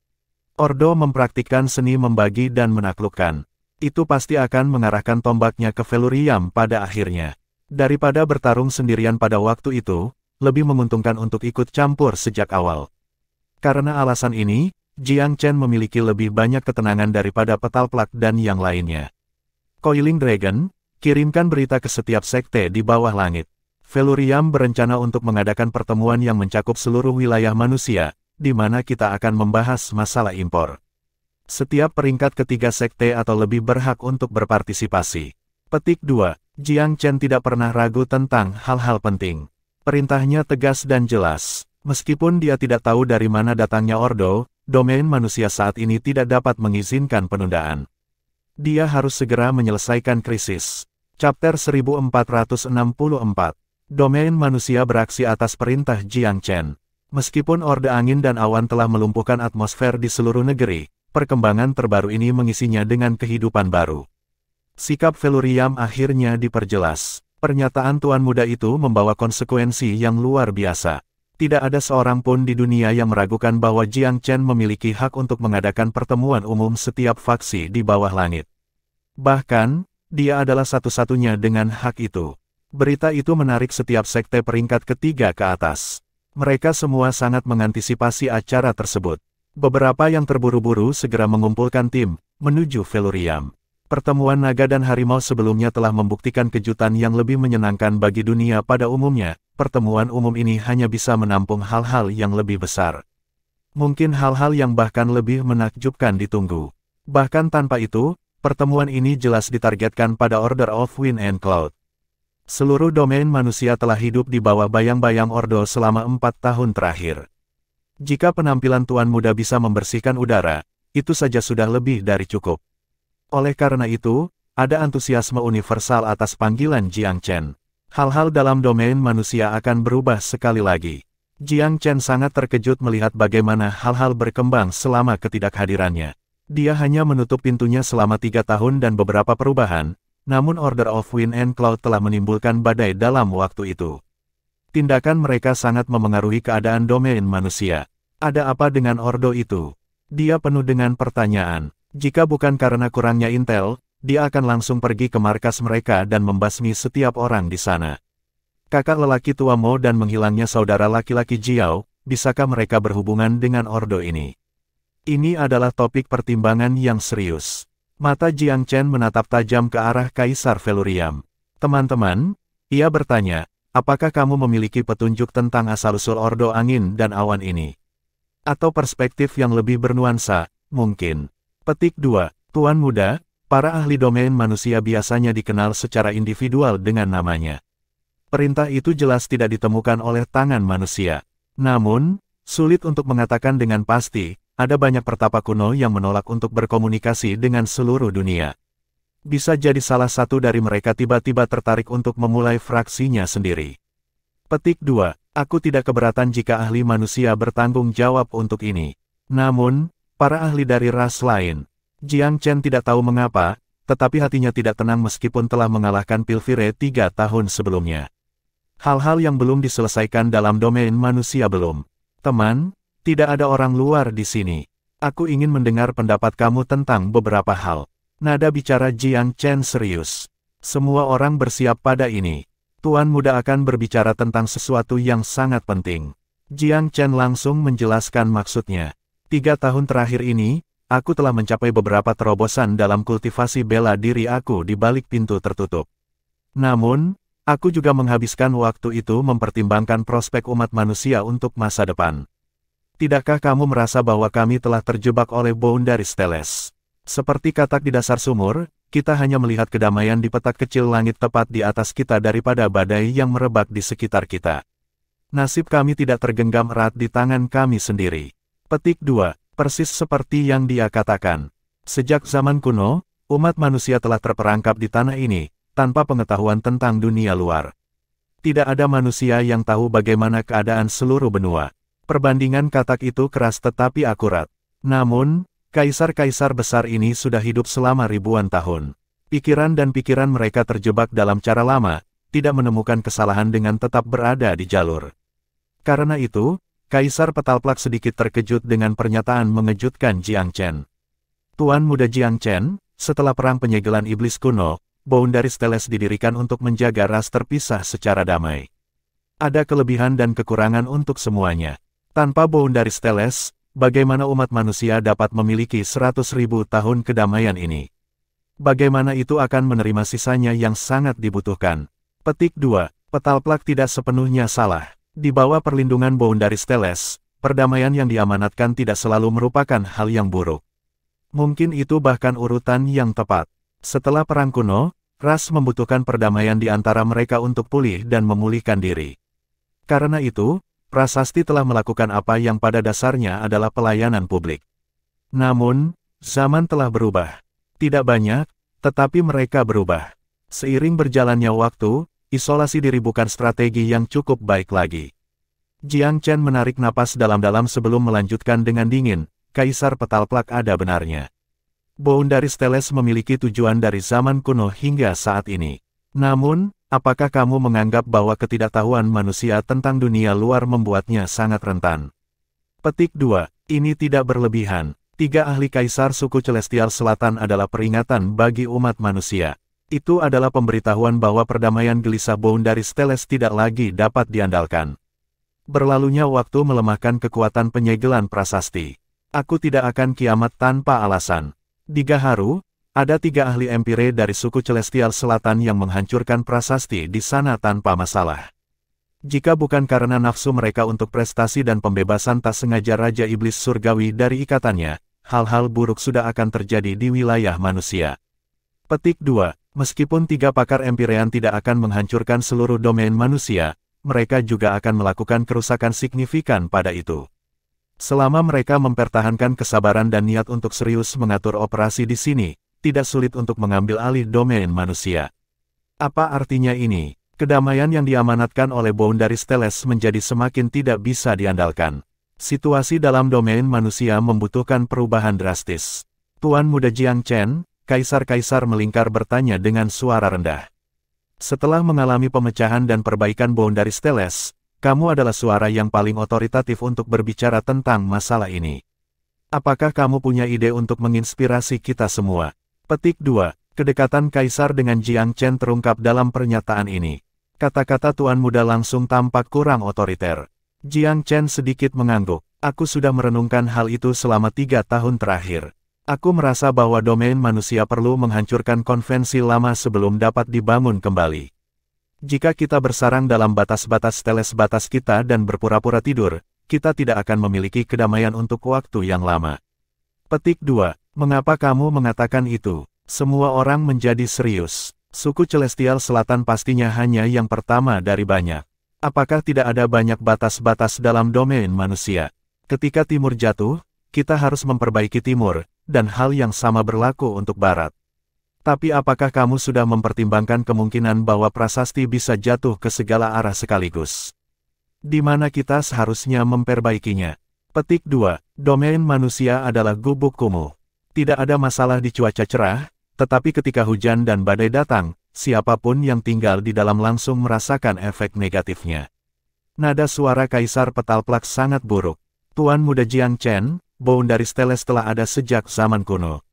Ordo mempraktikkan seni membagi dan menaklukkan. Itu pasti akan mengarahkan tombaknya ke Feluriam pada akhirnya. Daripada bertarung sendirian pada waktu itu, lebih menguntungkan untuk ikut campur sejak awal. Karena alasan ini, Jiang Chen memiliki lebih banyak ketenangan daripada petalplak dan yang lainnya. Coiling Dragon, kirimkan berita ke setiap sekte di bawah langit. Feluriam berencana untuk mengadakan pertemuan yang mencakup seluruh wilayah manusia, di mana kita akan membahas masalah impor. Setiap peringkat ketiga sekte atau lebih berhak untuk berpartisipasi. Petik 2. Jiang Chen tidak pernah ragu tentang hal-hal penting. Perintahnya tegas dan jelas. Meskipun dia tidak tahu dari mana datangnya Ordo, domain manusia saat ini tidak dapat mengizinkan penundaan. Dia harus segera menyelesaikan krisis. Chapter 1464. Domain manusia beraksi atas perintah Jiang Chen. Meskipun Orde Angin dan Awan telah melumpuhkan atmosfer di seluruh negeri, perkembangan terbaru ini mengisinya dengan kehidupan baru. Sikap Feluriam akhirnya diperjelas. Pernyataan Tuan Muda itu membawa konsekuensi yang luar biasa. Tidak ada seorang pun di dunia yang meragukan bahwa Jiang Chen memiliki hak untuk mengadakan pertemuan umum setiap faksi di bawah langit. Bahkan, dia adalah satu-satunya dengan hak itu. Berita itu menarik setiap sekte peringkat ketiga ke atas. Mereka semua sangat mengantisipasi acara tersebut. Beberapa yang terburu-buru segera mengumpulkan tim, menuju Feluriam. Pertemuan naga dan harimau sebelumnya telah membuktikan kejutan yang lebih menyenangkan bagi dunia pada umumnya. Pertemuan umum ini hanya bisa menampung hal-hal yang lebih besar. Mungkin hal-hal yang bahkan lebih menakjubkan ditunggu. Bahkan tanpa itu, pertemuan ini jelas ditargetkan pada Order of Wind and Cloud. Seluruh domain manusia telah hidup di bawah bayang-bayang Ordo selama 4 tahun terakhir. Jika penampilan Tuan Muda bisa membersihkan udara, itu saja sudah lebih dari cukup. Oleh karena itu, ada antusiasme universal atas panggilan Jiang Chen. Hal-hal dalam domain manusia akan berubah sekali lagi. Jiang Chen sangat terkejut melihat bagaimana hal-hal berkembang selama ketidakhadirannya. Dia hanya menutup pintunya selama 3 tahun dan beberapa perubahan, namun Order of Wind and Cloud telah menimbulkan badai dalam waktu itu. Tindakan mereka sangat memengaruhi keadaan domain manusia. Ada apa dengan Ordo itu? Dia penuh dengan pertanyaan. Jika bukan karena kurangnya intel, dia akan langsung pergi ke markas mereka dan membasmi setiap orang di sana. Kakak lelaki tua Mo dan menghilangnya saudara laki-laki Jiao, bisakah mereka berhubungan dengan Ordo ini? Ini adalah topik pertimbangan yang serius. Mata Jiang Chen menatap tajam ke arah Kaisar Feluriam. Teman-teman, ia bertanya, apakah kamu memiliki petunjuk tentang asal-usul Ordo Angin dan Awan ini? Atau perspektif yang lebih bernuansa, mungkin. Petik 2. Tuan Muda, para ahli domain manusia biasanya dikenal secara individual dengan namanya. Perintah itu jelas tidak ditemukan oleh tangan manusia. Namun, sulit untuk mengatakan dengan pasti, ada banyak pertapa kuno yang menolak untuk berkomunikasi dengan seluruh dunia. Bisa jadi salah satu dari mereka tiba-tiba tertarik untuk memulai fraksinya sendiri. Petik 2. Aku tidak keberatan jika ahli manusia bertanggung jawab untuk ini. Namun, para ahli dari ras lain, Jiang Chen tidak tahu mengapa, tetapi hatinya tidak tenang meskipun telah mengalahkan Pilvire 3 tahun sebelumnya. Hal-hal yang belum diselesaikan dalam domain manusia belum. Teman, tidak ada orang luar di sini. Aku ingin mendengar pendapat kamu tentang beberapa hal. Nada bicara Jiang Chen serius. Semua orang bersiap pada ini. Tuan muda akan berbicara tentang sesuatu yang sangat penting. Jiang Chen langsung menjelaskan maksudnya. 3 tahun terakhir ini, aku telah mencapai beberapa terobosan dalam kultivasi bela diri aku di balik pintu tertutup. Namun, aku juga menghabiskan waktu itu mempertimbangkan prospek umat manusia untuk masa depan. Tidakkah kamu merasa bahwa kami telah terjebak oleh Boundary Steles? Seperti katak di dasar sumur, kita hanya melihat kedamaian di petak kecil langit tepat di atas kita daripada badai yang merebak di sekitar kita. Nasib kami tidak tergenggam erat di tangan kami sendiri. Petik 2. Persis seperti yang dia katakan. Sejak zaman kuno, umat manusia telah terperangkap di tanah ini, tanpa pengetahuan tentang dunia luar. Tidak ada manusia yang tahu bagaimana keadaan seluruh benua. Perbandingan katak itu keras tetapi akurat. Namun, kaisar-kaisar besar ini sudah hidup selama ribuan tahun. Pikiran dan pikiran mereka terjebak dalam cara lama, tidak menemukan kesalahan dengan tetap berada di jalur. Karena itu, Kaisar Petalplak sedikit terkejut dengan pernyataan mengejutkan Jiang Chen. Tuan muda Jiang Chen, setelah perang penyegelan iblis kuno, Boundary Steles didirikan untuk menjaga ras terpisah secara damai. Ada kelebihan dan kekurangan untuk semuanya. Tanpa Boundary Steles, bagaimana umat manusia dapat memiliki 100.000 tahun kedamaian ini? Bagaimana itu akan menerima sisanya yang sangat dibutuhkan? Petik 2. Petalplak tidak sepenuhnya salah. Di bawah perlindungan Boundary Steles, perdamaian yang diamanatkan tidak selalu merupakan hal yang buruk. Mungkin itu bahkan urutan yang tepat. Setelah perang kuno, ras membutuhkan perdamaian di antara mereka untuk pulih dan memulihkan diri. Karena itu, prasasti telah melakukan apa yang pada dasarnya adalah pelayanan publik. Namun, zaman telah berubah. Tidak banyak, tetapi mereka berubah. Seiring berjalannya waktu, isolasi diri bukan strategi yang cukup baik lagi. Jiang Chen menarik napas dalam-dalam sebelum melanjutkan dengan dingin, Kaisar Petalplak ada benarnya. Boundary Steles memiliki tujuan dari zaman kuno hingga saat ini. Namun, apakah kamu menganggap bahwa ketidaktahuan manusia tentang dunia luar membuatnya sangat rentan? Petik 2. Ini tidak berlebihan. 3 ahli kaisar suku Celestial Selatan adalah peringatan bagi umat manusia. Itu adalah pemberitahuan bahwa perdamaian gelisah Boundary Steles tidak lagi dapat diandalkan. Berlalunya waktu melemahkan kekuatan penyegelan prasasti. Aku tidak akan kiamat tanpa alasan. Di Gaharu, ada 3 ahli empire dari suku Celestial Selatan yang menghancurkan prasasti di sana tanpa masalah. Jika bukan karena nafsu mereka untuk prestasi dan pembebasan tak sengaja Raja Iblis Surgawi dari ikatannya, hal-hal buruk sudah akan terjadi di wilayah manusia. Petik 2. Meskipun 3 pakar Empirean tidak akan menghancurkan seluruh domain manusia, mereka juga akan melakukan kerusakan signifikan pada itu. Selama mereka mempertahankan kesabaran dan niat untuk serius mengatur operasi di sini, tidak sulit untuk mengambil alih domain manusia. Apa artinya ini? Kedamaian yang diamanatkan oleh Boundary Steles menjadi semakin tidak bisa diandalkan. Situasi dalam domain manusia membutuhkan perubahan drastis. Tuan muda Jiang Chen, Kaisar-kaisar melingkar bertanya dengan suara rendah. Setelah mengalami pemecahan dan perbaikan Boundary Steles, kamu adalah suara yang paling otoritatif untuk berbicara tentang masalah ini. Apakah kamu punya ide untuk menginspirasi kita semua? Petik 2. Kedekatan Kaisar dengan Jiang Chen terungkap dalam pernyataan ini. Kata-kata Tuan Muda langsung tampak kurang otoriter. Jiang Chen sedikit mengangguk. Aku sudah merenungkan hal itu selama 3 tahun terakhir. Aku merasa bahwa domain manusia perlu menghancurkan konvensi lama sebelum dapat dibangun kembali. Jika kita bersarang dalam batas-batas Steles batas kita dan berpura-pura tidur, kita tidak akan memiliki kedamaian untuk waktu yang lama. Petik 2. Mengapa kamu mengatakan itu? Semua orang menjadi serius. Suku Celestial Selatan pastinya hanya yang pertama dari banyak. Apakah tidak ada banyak batas-batas dalam domain manusia? Ketika Timur jatuh, kita harus memperbaiki Timur, dan hal yang sama berlaku untuk Barat. Tapi apakah kamu sudah mempertimbangkan kemungkinan bahwa prasasti bisa jatuh ke segala arah sekaligus? Di mana kita seharusnya memperbaikinya? Petik 2. Domain manusia adalah gubuk kumuh. Tidak ada masalah di cuaca cerah, tetapi ketika hujan dan badai datang, siapapun yang tinggal di dalam langsung merasakan efek negatifnya. Nada suara Kaisar Petalplak sangat buruk. Tuan Muda Jiang Chen, Boundaris Teles telah ada sejak zaman kuno.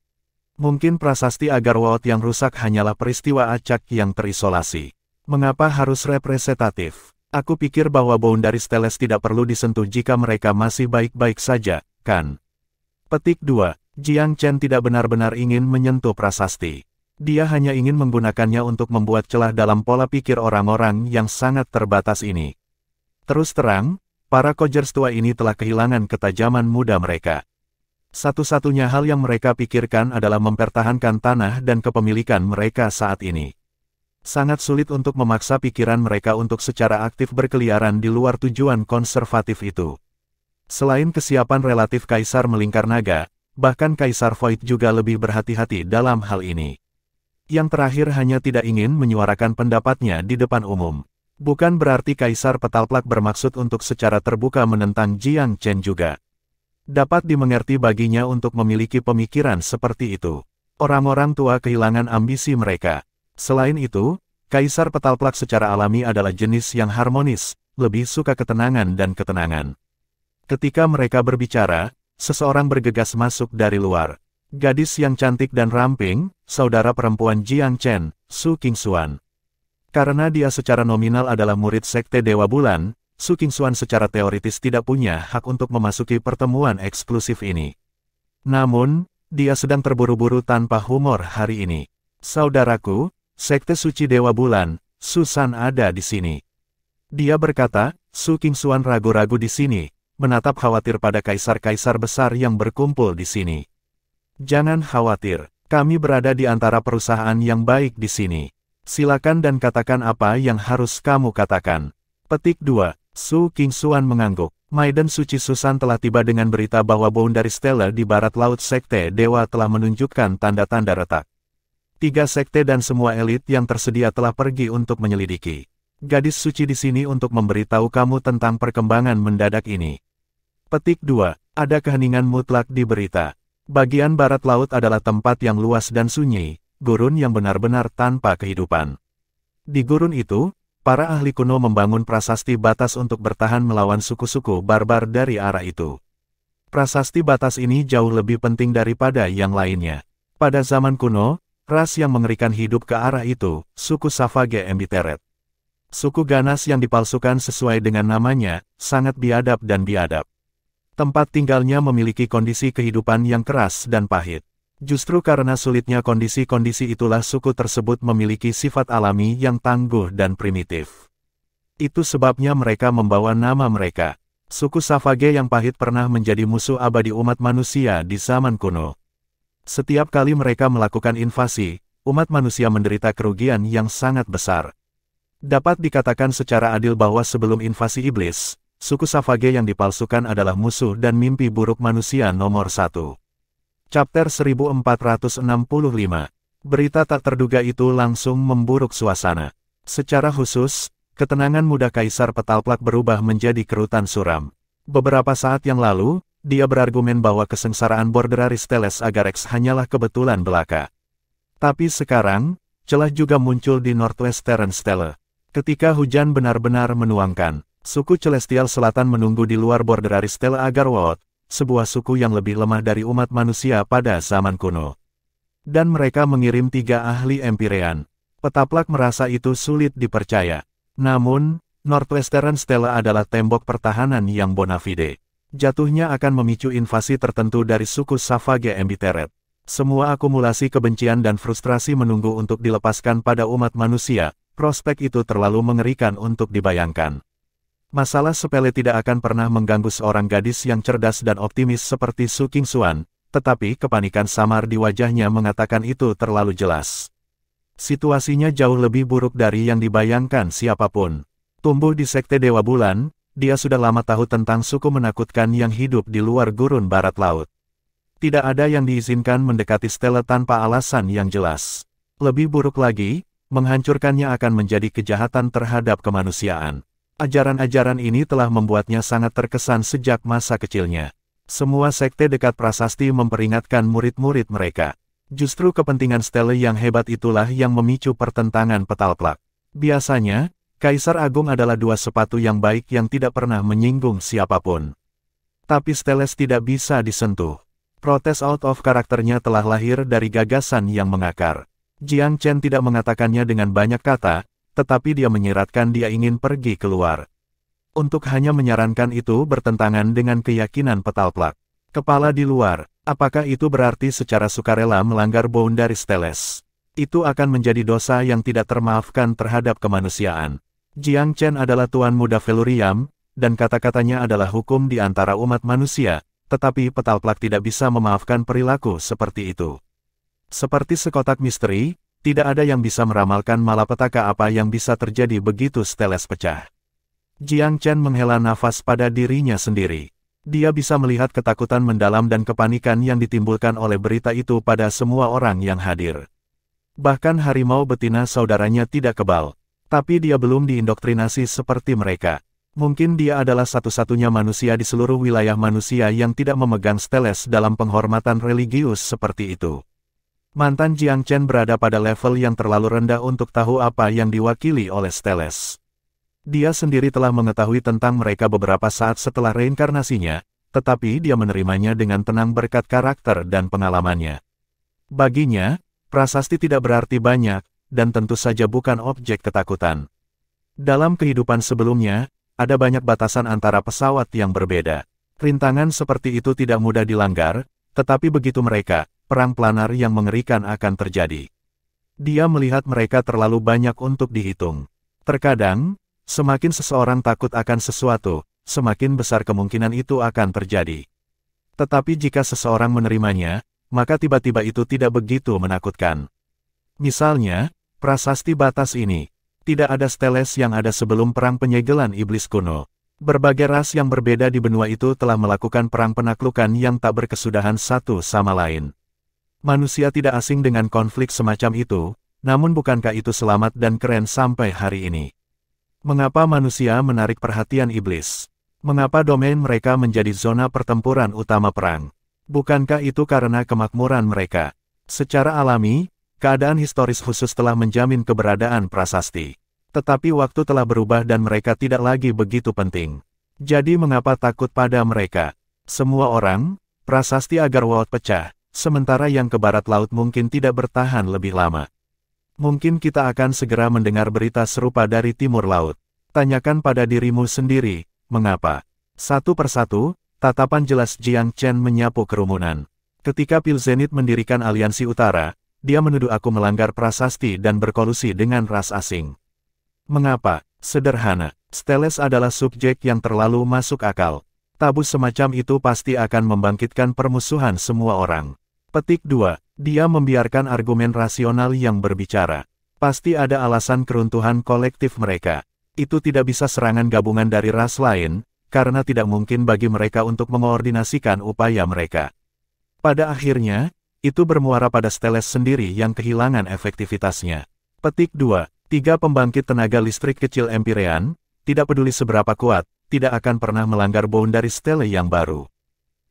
Mungkin prasasti Agarwot yang rusak hanyalah peristiwa acak yang terisolasi. Mengapa harus representatif? Aku pikir bahwa Boundaris Teles tidak perlu disentuh jika mereka masih baik-baik saja, kan? Petik 2. Jiang Chen tidak benar-benar ingin menyentuh prasasti. Dia hanya ingin menggunakannya untuk membuat celah dalam pola pikir orang-orang yang sangat terbatas ini. Terus terang, para Kojers tua ini telah kehilangan ketajaman muda mereka. Satu-satunya hal yang mereka pikirkan adalah mempertahankan tanah dan kepemilikan mereka saat ini. Sangat sulit untuk memaksa pikiran mereka untuk secara aktif berkeliaran di luar tujuan konservatif itu. Selain kesiapan relatif Kaisar Melingkar Naga, bahkan Kaisar Void juga lebih berhati-hati dalam hal ini. Yang terakhir hanya tidak ingin menyuarakan pendapatnya di depan umum. Bukan berarti Kaisar Petalplak bermaksud untuk secara terbuka menentang Jiang Chen juga. Dapat dimengerti baginya untuk memiliki pemikiran seperti itu. Orang-orang tua kehilangan ambisi mereka. Selain itu, Kaisar Petalplak secara alami adalah jenis yang harmonis, lebih suka ketenangan dan ketenangan. Ketika mereka berbicara, seseorang bergegas masuk dari luar. Gadis yang cantik dan ramping, saudara perempuan Jiang Chen, Su Qingxuan. Karena dia secara nominal adalah murid Sekte Dewa Bulan, Su Qingxuan secara teoritis tidak punya hak untuk memasuki pertemuan eksklusif ini. Namun, dia sedang terburu-buru tanpa humor hari ini. Saudaraku, Sekte Suci Dewa Bulan, Susan ada di sini. Dia berkata, Su Qingxuan ragu-ragu di sini, menatap khawatir pada kaisar-kaisar besar yang berkumpul di sini. Jangan khawatir, kami berada di antara perusahaan yang baik di sini. Silakan dan katakan apa yang harus kamu katakan. Petik 2. Su Qingxuan mengangguk. Maiden Suci Susan telah tiba dengan berita bahwa Boundaris Stellar di barat laut Sekte Dewa telah menunjukkan tanda-tanda retak. 3 sekte dan semua elit yang tersedia telah pergi untuk menyelidiki. Gadis suci di sini untuk memberitahu kamu tentang perkembangan mendadak ini. Petik 2. Ada keheningan mutlak di berita. Bagian barat laut adalah tempat yang luas dan sunyi, gurun yang benar-benar tanpa kehidupan. Di gurun itu, para ahli kuno membangun prasasti batas untuk bertahan melawan suku-suku barbar dari arah itu. Prasasti batas ini jauh lebih penting daripada yang lainnya. Pada zaman kuno, ras yang mengerikan hidup ke arah itu, suku Savage Embiteret. Suku ganas yang dipalsukan sesuai dengan namanya, sangat biadab dan biadab. Tempat tinggalnya memiliki kondisi kehidupan yang keras dan pahit. Justru karena sulitnya kondisi-kondisi itulah suku tersebut memiliki sifat alami yang tangguh dan primitif. Itu sebabnya mereka membawa nama mereka. Suku Savage yang pahit pernah menjadi musuh abadi umat manusia di zaman kuno. Setiap kali mereka melakukan invasi, umat manusia menderita kerugian yang sangat besar. Dapat dikatakan secara adil bahwa sebelum invasi iblis, suku Savage yang dipalsukan adalah musuh dan mimpi buruk manusia nomor 1. Chapter 1465. Berita tak terduga itu langsung memburuk suasana. Secara khusus, ketenangan muda Kaisar Petalplak berubah menjadi kerutan suram. Beberapa saat yang lalu, dia berargumen bahwa kesengsaraan Boundaris Teles Agarex hanyalah kebetulan belaka. Tapi sekarang, celah juga muncul di Northwestern Stella. Ketika hujan benar-benar menuangkan, suku Celestial Selatan menunggu di luar Boundaris Stella Agarwot, sebuah suku yang lebih lemah dari umat manusia pada zaman kuno. Dan mereka mengirim 3 ahli Empyrean. Petalplak merasa itu sulit dipercaya. Namun, Northwestern Stella adalah tembok pertahanan yang bona fide. Jatuhnya akan memicu invasi tertentu dari suku Savage Embiteret. Semua akumulasi kebencian dan frustrasi menunggu untuk dilepaskan pada umat manusia. Prospek itu terlalu mengerikan untuk dibayangkan. Masalah sepele tidak akan pernah mengganggu seorang gadis yang cerdas dan optimis seperti Su Qingxuan, tetapi kepanikan samar di wajahnya mengatakan itu terlalu jelas. Situasinya jauh lebih buruk dari yang dibayangkan siapapun. Tumbuh di Sekte Dewa Bulan, dia sudah lama tahu tentang suku menakutkan yang hidup di luar gurun barat laut. Tidak ada yang diizinkan mendekati Stella tanpa alasan yang jelas. Lebih buruk lagi, menghancurkannya akan menjadi kejahatan terhadap kemanusiaan. Ajaran-ajaran ini telah membuatnya sangat terkesan sejak masa kecilnya. Semua sekte dekat prasasti memperingatkan murid-murid mereka. Justru kepentingan Stella yang hebat itulah yang memicu pertentangan Petalplak. Biasanya, Kaisar Agung adalah dua sepatu yang baik yang tidak pernah menyinggung siapapun. Tapi Steles tidak bisa disentuh. Protes out of karakternya telah lahir dari gagasan yang mengakar. Jiang Chen tidak mengatakannya dengan banyak kata, tetapi dia menyiratkan dia ingin pergi keluar. Untuk hanya menyarankan itu bertentangan dengan keyakinan Petalplak. Kepala di luar, apakah itu berarti secara sukarela melanggar boundary Steles? Itu akan menjadi dosa yang tidak termaafkan terhadap kemanusiaan. Jiang Chen adalah Tuan Muda Velurium, dan kata-katanya adalah hukum di antara umat manusia, tetapi Petalplak tidak bisa memaafkan perilaku seperti itu. Seperti sekotak misteri, tidak ada yang bisa meramalkan malapetaka apa yang bisa terjadi begitu Steles pecah. Jiang Chen menghela nafas pada dirinya sendiri. Dia bisa melihat ketakutan mendalam dan kepanikan yang ditimbulkan oleh berita itu pada semua orang yang hadir. Bahkan harimau betina saudaranya tidak kebal. Tapi dia belum diindoktrinasi seperti mereka. Mungkin dia adalah satu-satunya manusia di seluruh wilayah manusia yang tidak memegang Steles dalam penghormatan religius seperti itu. Mantan Jiang Chen berada pada level yang terlalu rendah untuk tahu apa yang diwakili oleh Steles. Dia sendiri telah mengetahui tentang mereka beberapa saat setelah reinkarnasinya, tetapi dia menerimanya dengan tenang berkat karakter dan pengalamannya. Baginya, prasasti tidak berarti banyak, dan tentu saja bukan objek ketakutan. Dalam kehidupan sebelumnya, ada banyak batasan antara pesawat yang berbeda. Rintangan seperti itu tidak mudah dilanggar, tetapi begitu mereka, perang planar yang mengerikan akan terjadi. Dia melihat mereka terlalu banyak untuk dihitung. Terkadang, semakin seseorang takut akan sesuatu, semakin besar kemungkinan itu akan terjadi. Tetapi jika seseorang menerimanya, maka tiba-tiba itu tidak begitu menakutkan. Misalnya, prasasti batas ini. Tidak ada Steles yang ada sebelum perang penyegelan iblis kuno. Berbagai ras yang berbeda di benua itu telah melakukan perang penaklukan yang tak berkesudahan satu sama lain. Manusia tidak asing dengan konflik semacam itu, namun bukankah itu selamat dan keren sampai hari ini? Mengapa manusia menarik perhatian iblis? Mengapa domain mereka menjadi zona pertempuran utama perang? Bukankah itu karena kemakmuran mereka? Secara alami, keadaan historis khusus telah menjamin keberadaan prasasti. Tetapi waktu telah berubah dan mereka tidak lagi begitu penting. Jadi mengapa takut pada mereka? Semua orang, prasasti Agarwalk pecah, sementara yang ke barat laut mungkin tidak bertahan lebih lama. Mungkin kita akan segera mendengar berita serupa dari timur laut. Tanyakan pada dirimu sendiri, mengapa? Satu persatu, tatapan jelas Jiang Chen menyapu kerumunan. Ketika Pilzenit mendirikan aliansi utara, dia menuduh aku melanggar prasasti dan berkolusi dengan ras asing. Mengapa? Sederhana, Steles adalah subjek yang terlalu masuk akal. Tabu semacam itu pasti akan membangkitkan permusuhan semua orang. Petik 2. Dia membiarkan argumen rasional yang berbicara. Pasti ada alasan keruntuhan kolektif mereka. Itu tidak bisa serangan gabungan dari ras lain, karena tidak mungkin bagi mereka untuk mengoordinasikan upaya mereka. Pada akhirnya, itu bermuara pada Steles sendiri yang kehilangan efektivitasnya. Petik 2. 3 pembangkit tenaga listrik kecil Empirean, tidak peduli seberapa kuat, tidak akan pernah melanggar boundary Stele yang baru.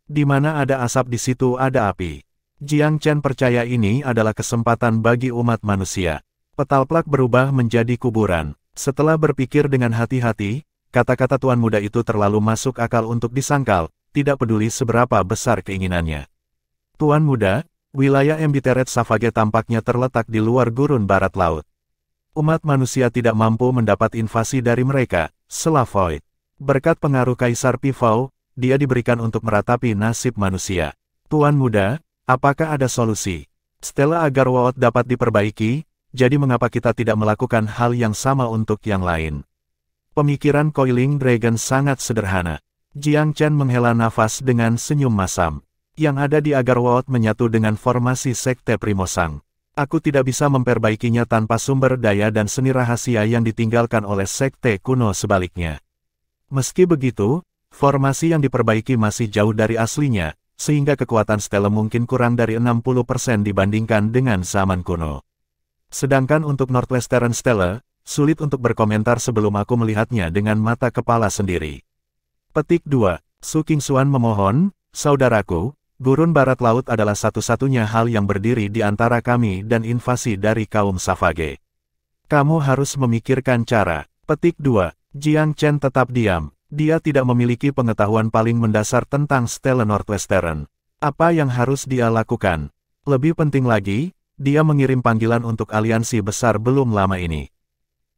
Di mana ada asap di situ ada api. Jiang Chen percaya ini adalah kesempatan bagi umat manusia. Petalplak berubah menjadi kuburan. Setelah berpikir dengan hati-hati, kata-kata Tuan Muda itu terlalu masuk akal untuk disangkal, tidak peduli seberapa besar keinginannya. Tuan Muda, wilayah Embiteret Savage tampaknya terletak di luar gurun barat laut. Umat manusia tidak mampu mendapat invasi dari mereka, Slavoid. Berkat pengaruh Kaisar Pifau, dia diberikan untuk meratapi nasib manusia. Tuan Muda, apakah ada solusi? Stella Agarwalk dapat diperbaiki, jadi mengapa kita tidak melakukan hal yang sama untuk yang lain? Pemikiran Coiling Dragon sangat sederhana. Jiang Chen menghela nafas dengan senyum masam. yang ada di Agarwold menyatu dengan formasi Sekte Primosang. Aku tidak bisa memperbaikinya tanpa sumber daya dan seni rahasia yang ditinggalkan oleh Sekte kuno sebaliknya. Meski begitu, formasi yang diperbaiki masih jauh dari aslinya, sehingga kekuatan stele mungkin kurang dari 60% dibandingkan dengan zaman kuno. Sedangkan untuk Northwestern Stele, sulit untuk berkomentar sebelum aku melihatnya dengan mata kepala sendiri. Petik 2. Su Qingxuan memohon, saudaraku, gurun barat laut adalah satu-satunya hal yang berdiri di antara kami dan invasi dari kaum Savage. Kamu harus memikirkan cara. Petik 2. Jiang Chen tetap diam. Dia tidak memiliki pengetahuan paling mendasar tentang stele Northwestern. Apa yang harus dia lakukan? Lebih penting lagi, dia mengirim panggilan untuk aliansi besar belum lama ini.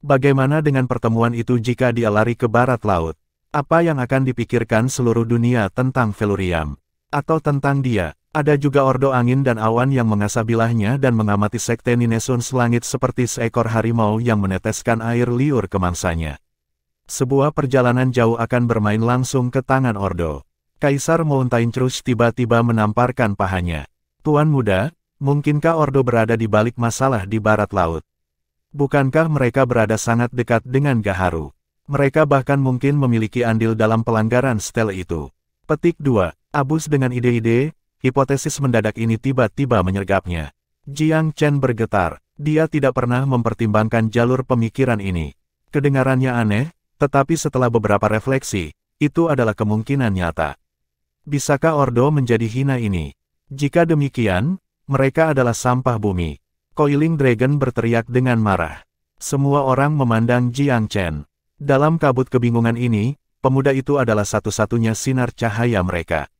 Bagaimana dengan pertemuan itu jika dia lari ke barat laut? Apa yang akan dipikirkan seluruh dunia tentang Feluriam? Atau tentang dia? Ada juga Ordo Angin dan Awan yang mengasah bilahnya dan mengamati Sekte Ninesuns Langit seperti seekor harimau yang meneteskan air liur ke mangsanya. Sebuah perjalanan jauh akan bermain langsung ke tangan Ordo. Kaisar Mountain Truce tiba-tiba menamparkan pahanya. Tuan muda, mungkinkah Ordo berada di balik masalah di barat laut? Bukankah mereka berada sangat dekat dengan Gaharu? Mereka bahkan mungkin memiliki andil dalam pelanggaran stele itu. Petik 2. Abus dengan ide-ide, hipotesis mendadak ini tiba-tiba menyergapnya. Jiang Chen bergetar. Dia tidak pernah mempertimbangkan jalur pemikiran ini. Kedengarannya aneh, tetapi setelah beberapa refleksi, itu adalah kemungkinan nyata. Bisakah Ordo menjadi hina ini? Jika demikian, mereka adalah sampah bumi. Coiling Dragon berteriak dengan marah. Semua orang memandang Jiang Chen. Dalam kabut kebingungan ini, pemuda itu adalah satu-satunya sinar cahaya mereka.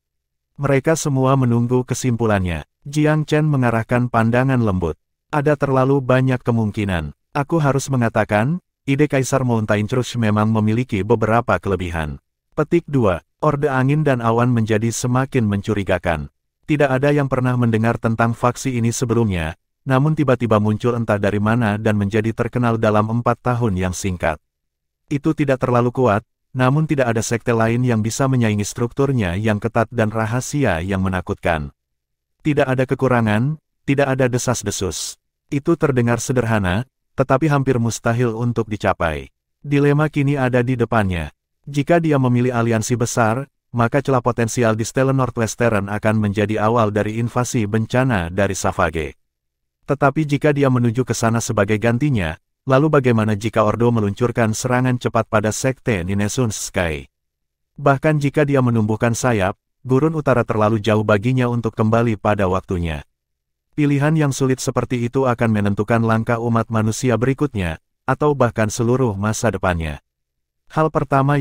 Mereka semua menunggu kesimpulannya. Jiang Chen mengarahkan pandangan lembut. Ada terlalu banyak kemungkinan. Aku harus mengatakan, ide Kaisar Mountain Truce memang memiliki beberapa kelebihan. Petik 2. Orde Angin dan Awan menjadi semakin mencurigakan. Tidak ada yang pernah mendengar tentang faksi ini sebelumnya, namun tiba-tiba muncul entah dari mana dan menjadi terkenal dalam 4 tahun yang singkat. Itu tidak terlalu kuat, namun tidak ada sekte lain yang bisa menyaingi strukturnya yang ketat dan rahasia yang menakutkan. Tidak ada kekurangan, tidak ada desas-desus. Itu terdengar sederhana, tetapi hampir mustahil untuk dicapai. Dilema kini ada di depannya. Jika dia memilih aliansi besar, maka celah potensial di stele Northwestern akan menjadi awal dari invasi bencana dari Savage. Tetapi jika dia menuju ke sana sebagai gantinya, lalu bagaimana jika Ordo meluncurkan serangan cepat pada Sekte Ninesuns Sky? Bahkan jika dia menumbuhkan sayap, gurun utara terlalu jauh baginya untuk kembali pada waktunya. Pilihan yang sulit seperti itu akan menentukan langkah umat manusia berikutnya, atau bahkan seluruh masa depannya. Hal pertama,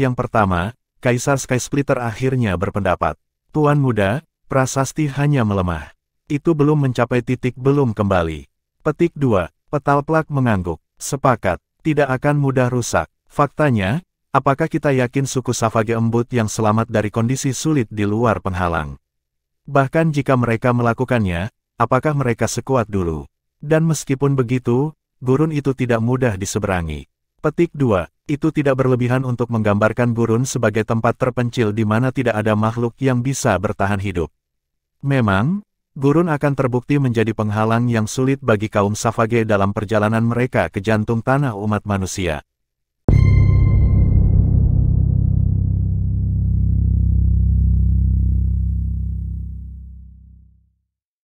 Kaisar Skysplitter akhirnya berpendapat. Tuan muda, prasasti hanya melemah. Itu belum mencapai titik belum kembali. Petik 2. Petalplak mengangguk. Sepakat, tidak akan mudah rusak. Faktanya, apakah kita yakin suku Savage Embut yang selamat dari kondisi sulit di luar penghalang? Bahkan jika mereka melakukannya, apakah mereka sekuat dulu? Dan meskipun begitu, gurun itu tidak mudah diseberangi. Petik 2. Itu tidak berlebihan untuk menggambarkan gurun sebagai tempat terpencil di mana tidak ada makhluk yang bisa bertahan hidup. Memang, gurun akan terbukti menjadi penghalang yang sulit bagi kaum Savage dalam perjalanan mereka ke jantung tanah umat manusia.